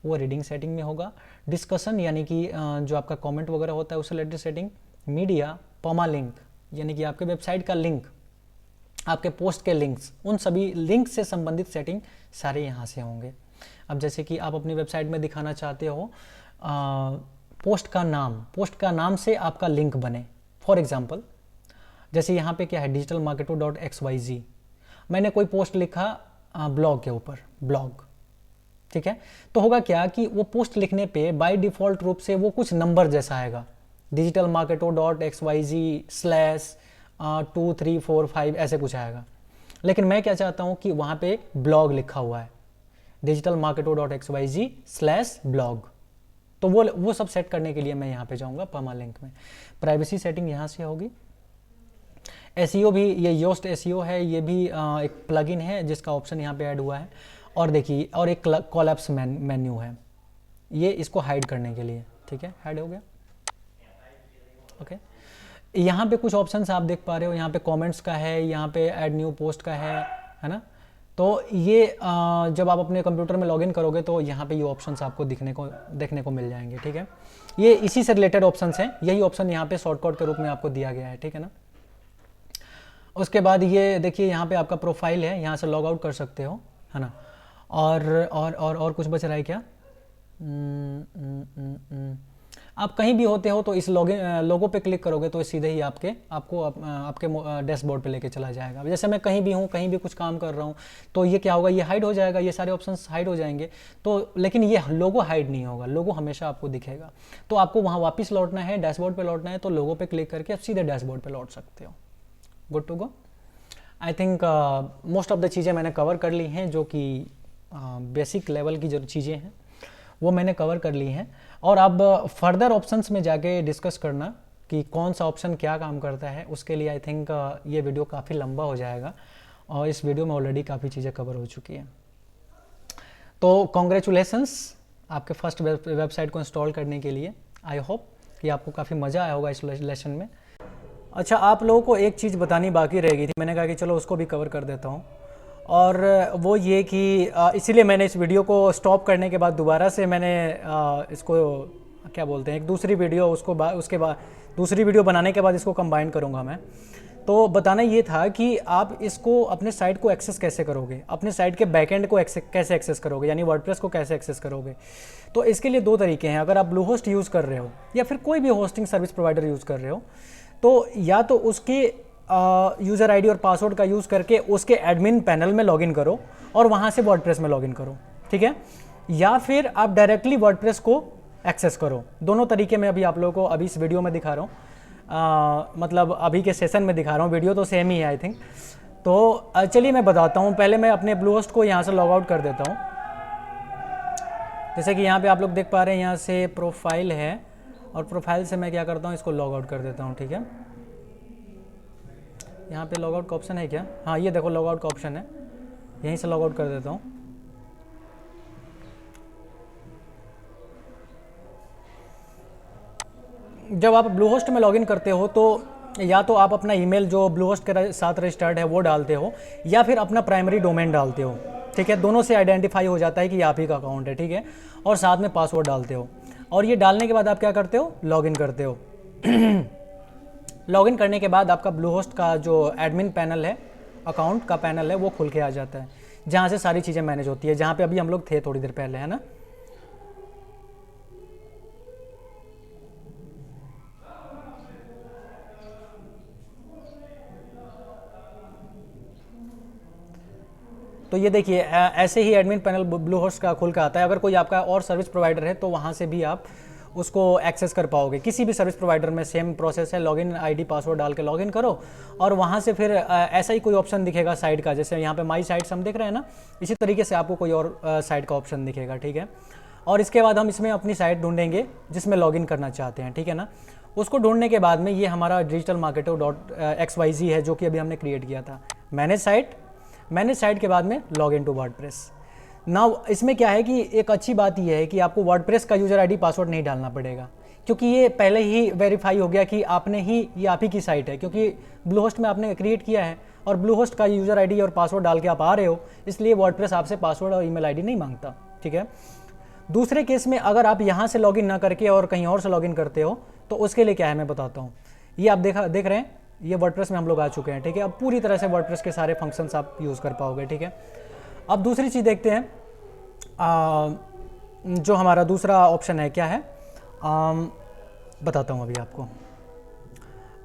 वो रीडिंग सेटिंग में होगा। डिस्कशन यानी कि जो आपका कमेंट वगैरह होता है उससे रिलेटेड सेटिंग। मीडिया, पमा लिंक यानी कि आपके वेबसाइट का लिंक, आपके पोस्ट के लिंक्स, उन सभी लिंक से संबंधित सेटिंग सारे यहाँ से होंगे। अब जैसे कि आप अपनी वेबसाइट में दिखाना चाहते हो पोस्ट का नाम से आपका लिंक बने, फॉर एग्जांपल जैसे यहाँ पे क्या है, digitalmarketo.xyz, मैंने कोई पोस्ट लिखा ब्लॉग के ऊपर, ब्लॉग, ठीक है, तो होगा क्या कि वो पोस्ट लिखने पे बाय डिफॉल्ट रूप से वो कुछ नंबर जैसा आएगा, digitalmarketo.xyz/2345 ऐसे कुछ आएगा। लेकिन मैं क्या चाहता हूँ कि वहाँ पे ब्लॉग लिखा हुआ है, digitalmarketo.xyz/blog, तो वो सब सेट करने के लिए मैं यहाँ पे जाऊँगा पमा लिंक में। प्राइवेसी सेटिंग यहाँ से होगी। एसईओ भी, ये योस्ट एसईओ है, ये भी एक प्लगइन है जिसका ऑप्शन यहाँ पे ऐड हुआ है। और देखिए, और एक कोलैप्स मेन्यू है, ये इसको हाइड करने के लिए, ठीक है, हाइड हो गया। ओके, यहाँ पे कुछ ऑप्शंस आप देख पा रहे हो, यहाँ पे कमेंट्स का है, यहाँ पे ऐड न्यू पोस्ट का है ना। तो ये जब आप अपने कंप्यूटर में लॉगिन करोगे तो यहाँ पे ये ऑप्शंस आपको देखने को मिल जाएंगे, ठीक है। ये इसी से रिलेटेड ऑप्शंस हैं, यही ऑप्शन यहाँ पे शॉर्टकट के रूप में आपको दिया गया है, ठीक है ना। उसके बाद ये देखिए यहाँ पे आपका प्रोफाइल है, यहाँ से लॉग आउट कर सकते हो, है ना। और कुछ बच रहा है क्या? आप कहीं भी होते हो तो इस लोगो पे क्लिक करोगे तो सीधे ही आपके डैशबोर्ड पे लेके चला जाएगा। जैसे मैं कहीं भी हूँ, कहीं भी कुछ काम कर रहा हूँ, तो ये क्या होगा, ये हाइड हो जाएगा, ये सारे ऑप्शंस हाइड हो जाएंगे। तो लेकिन ये लोगो हाइड नहीं होगा, लोगो हमेशा आपको दिखेगा। तो आपको वहाँ वापस लौटना है, डैशबोर्ड पे लौटना है, तो लोगो पे क्लिक करके आप सीधे डैशबोर्ड पे लौट सकते हो। Good to go. I think most of the चीज़ें मैंने कवर कर ली हैं, जो कि बेसिक लेवल की जो चीज़ें हैं वो मैंने कवर कर ली हैं। और अब फर्दर ऑप्शंस में जाके डिस्कस करना कि कौन सा ऑप्शन क्या काम करता है, उसके लिए आई थिंक ये वीडियो काफ़ी लंबा हो जाएगा, और इस वीडियो में ऑलरेडी काफ़ी चीज़ें कवर हो चुकी हैं। तो कॉन्ग्रेचुलेसन्स आपके फर्स्ट वेबसाइट को इंस्टॉल करने के लिए। आई होप कि आपको काफ़ी मज़ा आया होगा इस लेसन में। अच्छा, आप लोगों को एक चीज़ बतानी बाकी रह गई थी, मैंने कहा कि चलो उसको भी कवर कर देता हूँ, और वो ये कि इसीलिए मैंने इस वीडियो को स्टॉप करने के बाद दोबारा से मैंने इसको क्या बोलते हैं, एक दूसरी वीडियो उसके बाद दूसरी वीडियो बनाने के बाद इसको कंबाइन करूँगा मैं। तो बताना ये था कि आप इसको अपने साइट को एक्सेस कैसे करोगे, अपने साइट के बैकएंड को कैसे एक्सेस करोगे, यानी वर्डप्रेस को कैसे एक्सेस करोगे। तो इसके लिए दो तरीके हैं। अगर आप ब्लूहोस्ट यूज़ कर रहे हो या फिर कोई भी होस्टिंग सर्विस प्रोवाइडर यूज़ कर रहे हो, तो या तो उसके यूज़र आईडी और पासवर्ड का यूज़ करके उसके एडमिन पैनल में लॉगिन करो और वहाँ से वर्डप्रेस में लॉगिन करो, ठीक है। या फिर आप डायरेक्टली वर्डप्रेस को एक्सेस करो। दोनों तरीके मैं अभी आप लोगों को अभी इस वीडियो में दिखा रहा हूँ, मतलब अभी के सेशन में दिखा रहा हूँ, वीडियो तो सेम ही है आई थिंक। तो चलिए मैं बताता हूँ। पहले मैं अपने ब्लूहोस्ट को यहाँ से लॉग आउट कर देता हूँ। जैसे कि यहाँ पे आप लोग देख पा रहे हैं, यहाँ से प्रोफाइल है, और प्रोफाइल से मैं क्या करता हूँ, इसको लॉग आउट कर देता हूँ, ठीक है। यहाँ पे लॉग आउट का ऑप्शन है क्या? हाँ, ये देखो लॉग आउट का ऑप्शन है, यहीं से लॉग आउट कर देता हूँ। जब आप ब्लूहोस्ट में लॉगिन करते हो तो या तो आप अपना ईमेल जो ब्लूहोस्ट के साथ रजिस्टर्ड है वो डालते हो, या फिर अपना प्राइमरी डोमेन डालते हो, ठीक है। दोनों से आइडेंटिफाई हो जाता है कि आप ही का अकाउंट है, ठीक है। और साथ में पासवर्ड डालते हो, और ये डालने के बाद आप क्या करते हो, लॉगिन करते हो। लॉगिन करने के बाद आपका ब्लूहोस्ट का जो एडमिन पैनल है, अकाउंट का पैनल है, वो खुल के आ जाता है, जहाँ से सारी चीज़ें मैनेज होती है, जहाँ पे अभी हम लोग थे थोड़ी देर पहले, है ना। तो ये देखिए ऐसे ही एडमिन पैनल ब्लूहोस्ट का खुल के आता है। अगर कोई आपका और सर्विस प्रोवाइडर है तो वहाँ से भी आप उसको एक्सेस कर पाओगे। किसी भी सर्विस प्रोवाइडर में सेम प्रोसेस है, लॉगिन आईडी पासवर्ड डाल के लॉगिन करो, और वहाँ से फिर ऐसा ही कोई ऑप्शन दिखेगा साइट का, जैसे यहाँ पे माई साइट्स हम देख रहे हैं ना, इसी तरीके से आपको कोई और साइट का ऑप्शन दिखेगा, ठीक है। और इसके बाद हम इसमें अपनी साइट ढूंढेंगे जिसमें लॉगिन करना चाहते हैं, ठीक है ना। उसको ढूंढने के बाद में ये हमारा digitalmarketer.xyz है, जो कि अभी हमने क्रिएट किया था। मैनेज साइट के बाद में log in to WordPress. Now इसमें क्या है कि एक अच्छी बात यह है कि आपको वर्डप्रेस का यूज़र आईडी पासवर्ड नहीं डालना पड़ेगा, क्योंकि ये पहले ही वेरीफाई हो गया कि ये आप ही की साइट है, क्योंकि ब्लूहोस्ट में आपने क्रिएट किया है और ब्लूहोस्ट का यूज़र आईडी और पासवर्ड डाल के आप आ रहे हो, इसलिए वर्डप्रेस आपसे पासवर्ड और ईमेल आईडी नहीं मांगता, ठीक है। दूसरे केस में अगर आप यहाँ से लॉगिन ना करके और कहीं और से लॉगिन करते हो तो उसके लिए क्या है मैं बताता हूँ। ये आप देख रहे हैं, ये वर्डप्रेस में हम लोग आ चुके हैं, ठीक है। अब पूरी तरह से वर्डप्रेस के सारे फंक्शंस आप यूज़ कर पाओगे, ठीक है। अब दूसरी चीज़ देखते हैं, जो हमारा दूसरा ऑप्शन है क्या है, बताता हूँ अभी आपको।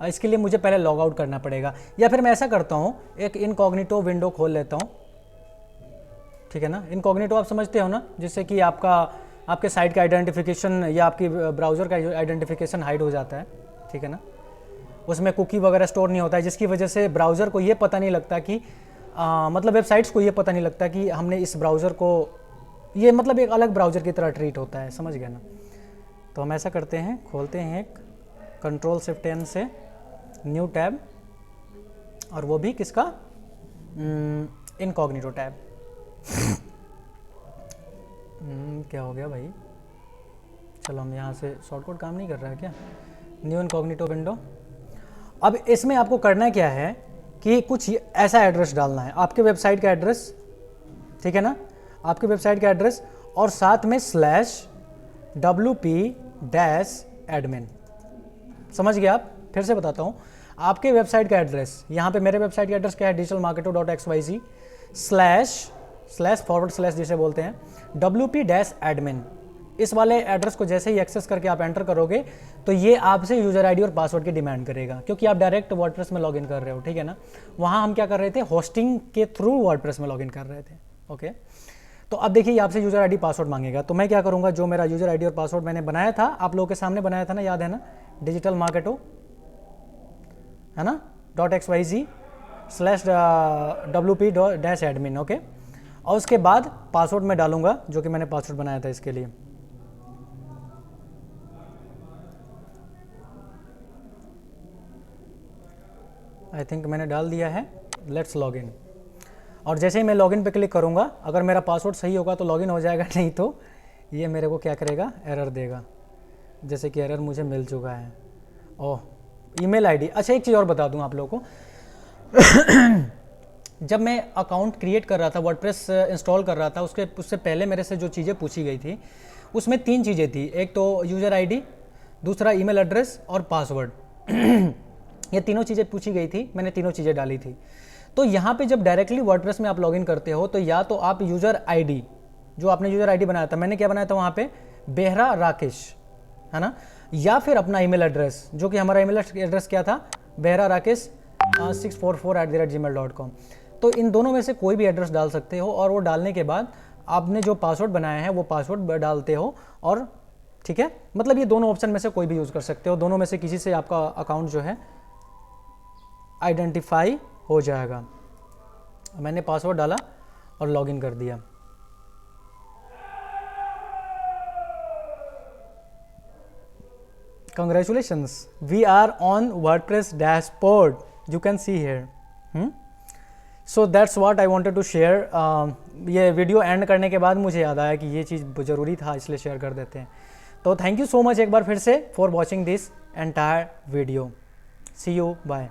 इसके लिए मुझे पहले लॉग आउट करना पड़ेगा, या फिर मैं ऐसा करता हूँ, एक इनकॉग्निटो विंडो खोल लेता हूँ, ठीक है ना। इनकॉग्निटो आप समझते हो ना, जिससे कि आपके साइट का आइडेंटिफिकेशन या आपकी ब्राउज़र का आइडेंटिफिकेशन हाइड हो जाता है, ठीक है ना। उसमें कुकी वगैरह स्टोर नहीं होता है, जिसकी वजह से ब्राउज़र को ये पता नहीं लगता कि मतलब वेबसाइट्स को ये पता नहीं लगता कि हमने इस ब्राउज़र को, ये मतलब एक अलग ब्राउज़र की तरह ट्रीट होता है, समझ गए ना। तो हम ऐसा करते हैं, खोलते हैं एक Ctrl+Shift+N से न्यू टैब, और वो भी किसका, इनकॉग्निटो टैब। क्या हो गया भाई, चलो हम यहाँ से शॉर्टकट काम नहीं कर रहा है क्या, न्यू इनकॉग्निटो विंडो। अब इसमें आपको करना क्या है कि कुछ ऐसा एड्रेस डालना है, आपके वेबसाइट का एड्रेस, ठीक है ना, आपके वेबसाइट का एड्रेस, और साथ में /wp-admin। समझ गए आप? फिर से बताता हूँ, आपके वेबसाइट का एड्रेस, यहाँ पे मेरे वेबसाइट का एड्रेस क्या है, digitalmarketo.xyz // जिसे बोलते हैं wp-admin। इस वाले एड्रेस को जैसे ही एक्सेस करके आप एंटर करोगे तो ये आपसे यूजर आईडी और पासवर्ड की डिमांड करेगा, क्योंकि आप डायरेक्ट वर्डप्रेस में लॉगिन कर रहे हो, ठीक है ना। वहाँ हम क्या कर रहे थे, होस्टिंग के थ्रू वर्डप्रेस में लॉगिन कर रहे थे। ओके, तो अब देखिए आपसे यूजर आईडी पासवर्ड मांगेगा, तो मैं क्या करूँगा, जो मेरा यूजर आईडी और पासवर्ड मैंने बनाया था, आप लोगों के सामने बनाया था ना, याद है ना, डिजिटल मार्केटो है ना .xyz/wp-admin। ओके, और उसके बाद पासवर्ड मैं डालूंगा जो कि मैंने पासवर्ड बनाया था इसके लिए। आई थिंक मैंने डाल दिया है, लेट्स लॉग इन। और जैसे ही मैं लॉगिन पे क्लिक करूंगा, अगर मेरा पासवर्ड सही होगा तो लॉगिन हो जाएगा, नहीं तो ये मेरे को क्या करेगा, एरर देगा, जैसे कि एरर मुझे मिल चुका है। ओह, ईमेल आईडी। अच्छा, एक चीज़ और बता दूं आप लोगों को जब मैं अकाउंट क्रिएट कर रहा था, वर्डप्रेस इंस्टॉल कर रहा था, उससे पहले मेरे से जो चीज़ें पूछी गई थी उसमें 3 चीज़ें थी, एक तो यूज़र आईडी, दूसरा ईमेल एड्रेस और पासवर्ड ये तीनों चीज़ें पूछी गई थी, मैंने तीनों चीज़ें डाली थी। तो यहाँ पे जब डायरेक्टली वर्डप्रेस में आप लॉगिन करते हो तो या तो आप यूज़र आईडी, जो आपने यूज़र आईडी बनाया था, मैंने क्या बनाया था वहाँ पे, बेहरा राकेश, है ना, या फिर अपना ईमेल एड्रेस, जो कि हमारा ईमेल एड्रेस क्या था, बेहरा राकेश 644@gmail.com। तो इन दोनों में से कोई भी एड्रेस डाल सकते हो, और वो डालने के बाद आपने जो पासवर्ड बनाया है वो पासवर्ड डालते हो, और ठीक है, मतलब ये दोनों ऑप्शन में से कोई भी यूज़ कर सकते हो, दोनों में से किसी से आपका अकाउंट जो है आइडेंटिफाई हो जाएगा। मैंने पासवर्ड डाला और लॉगिन कर दिया। Congratulations, we are on WordPress dashboard. You can see here. So that's what I wanted to share. ये वीडियो एंड करने के बाद मुझे याद आया कि ये चीज़ ज़रूरी था, इसलिए शेयर कर देते हैं। तो थैंक यू सो मच एक बार फिर से for watching this entire video. See you, bye.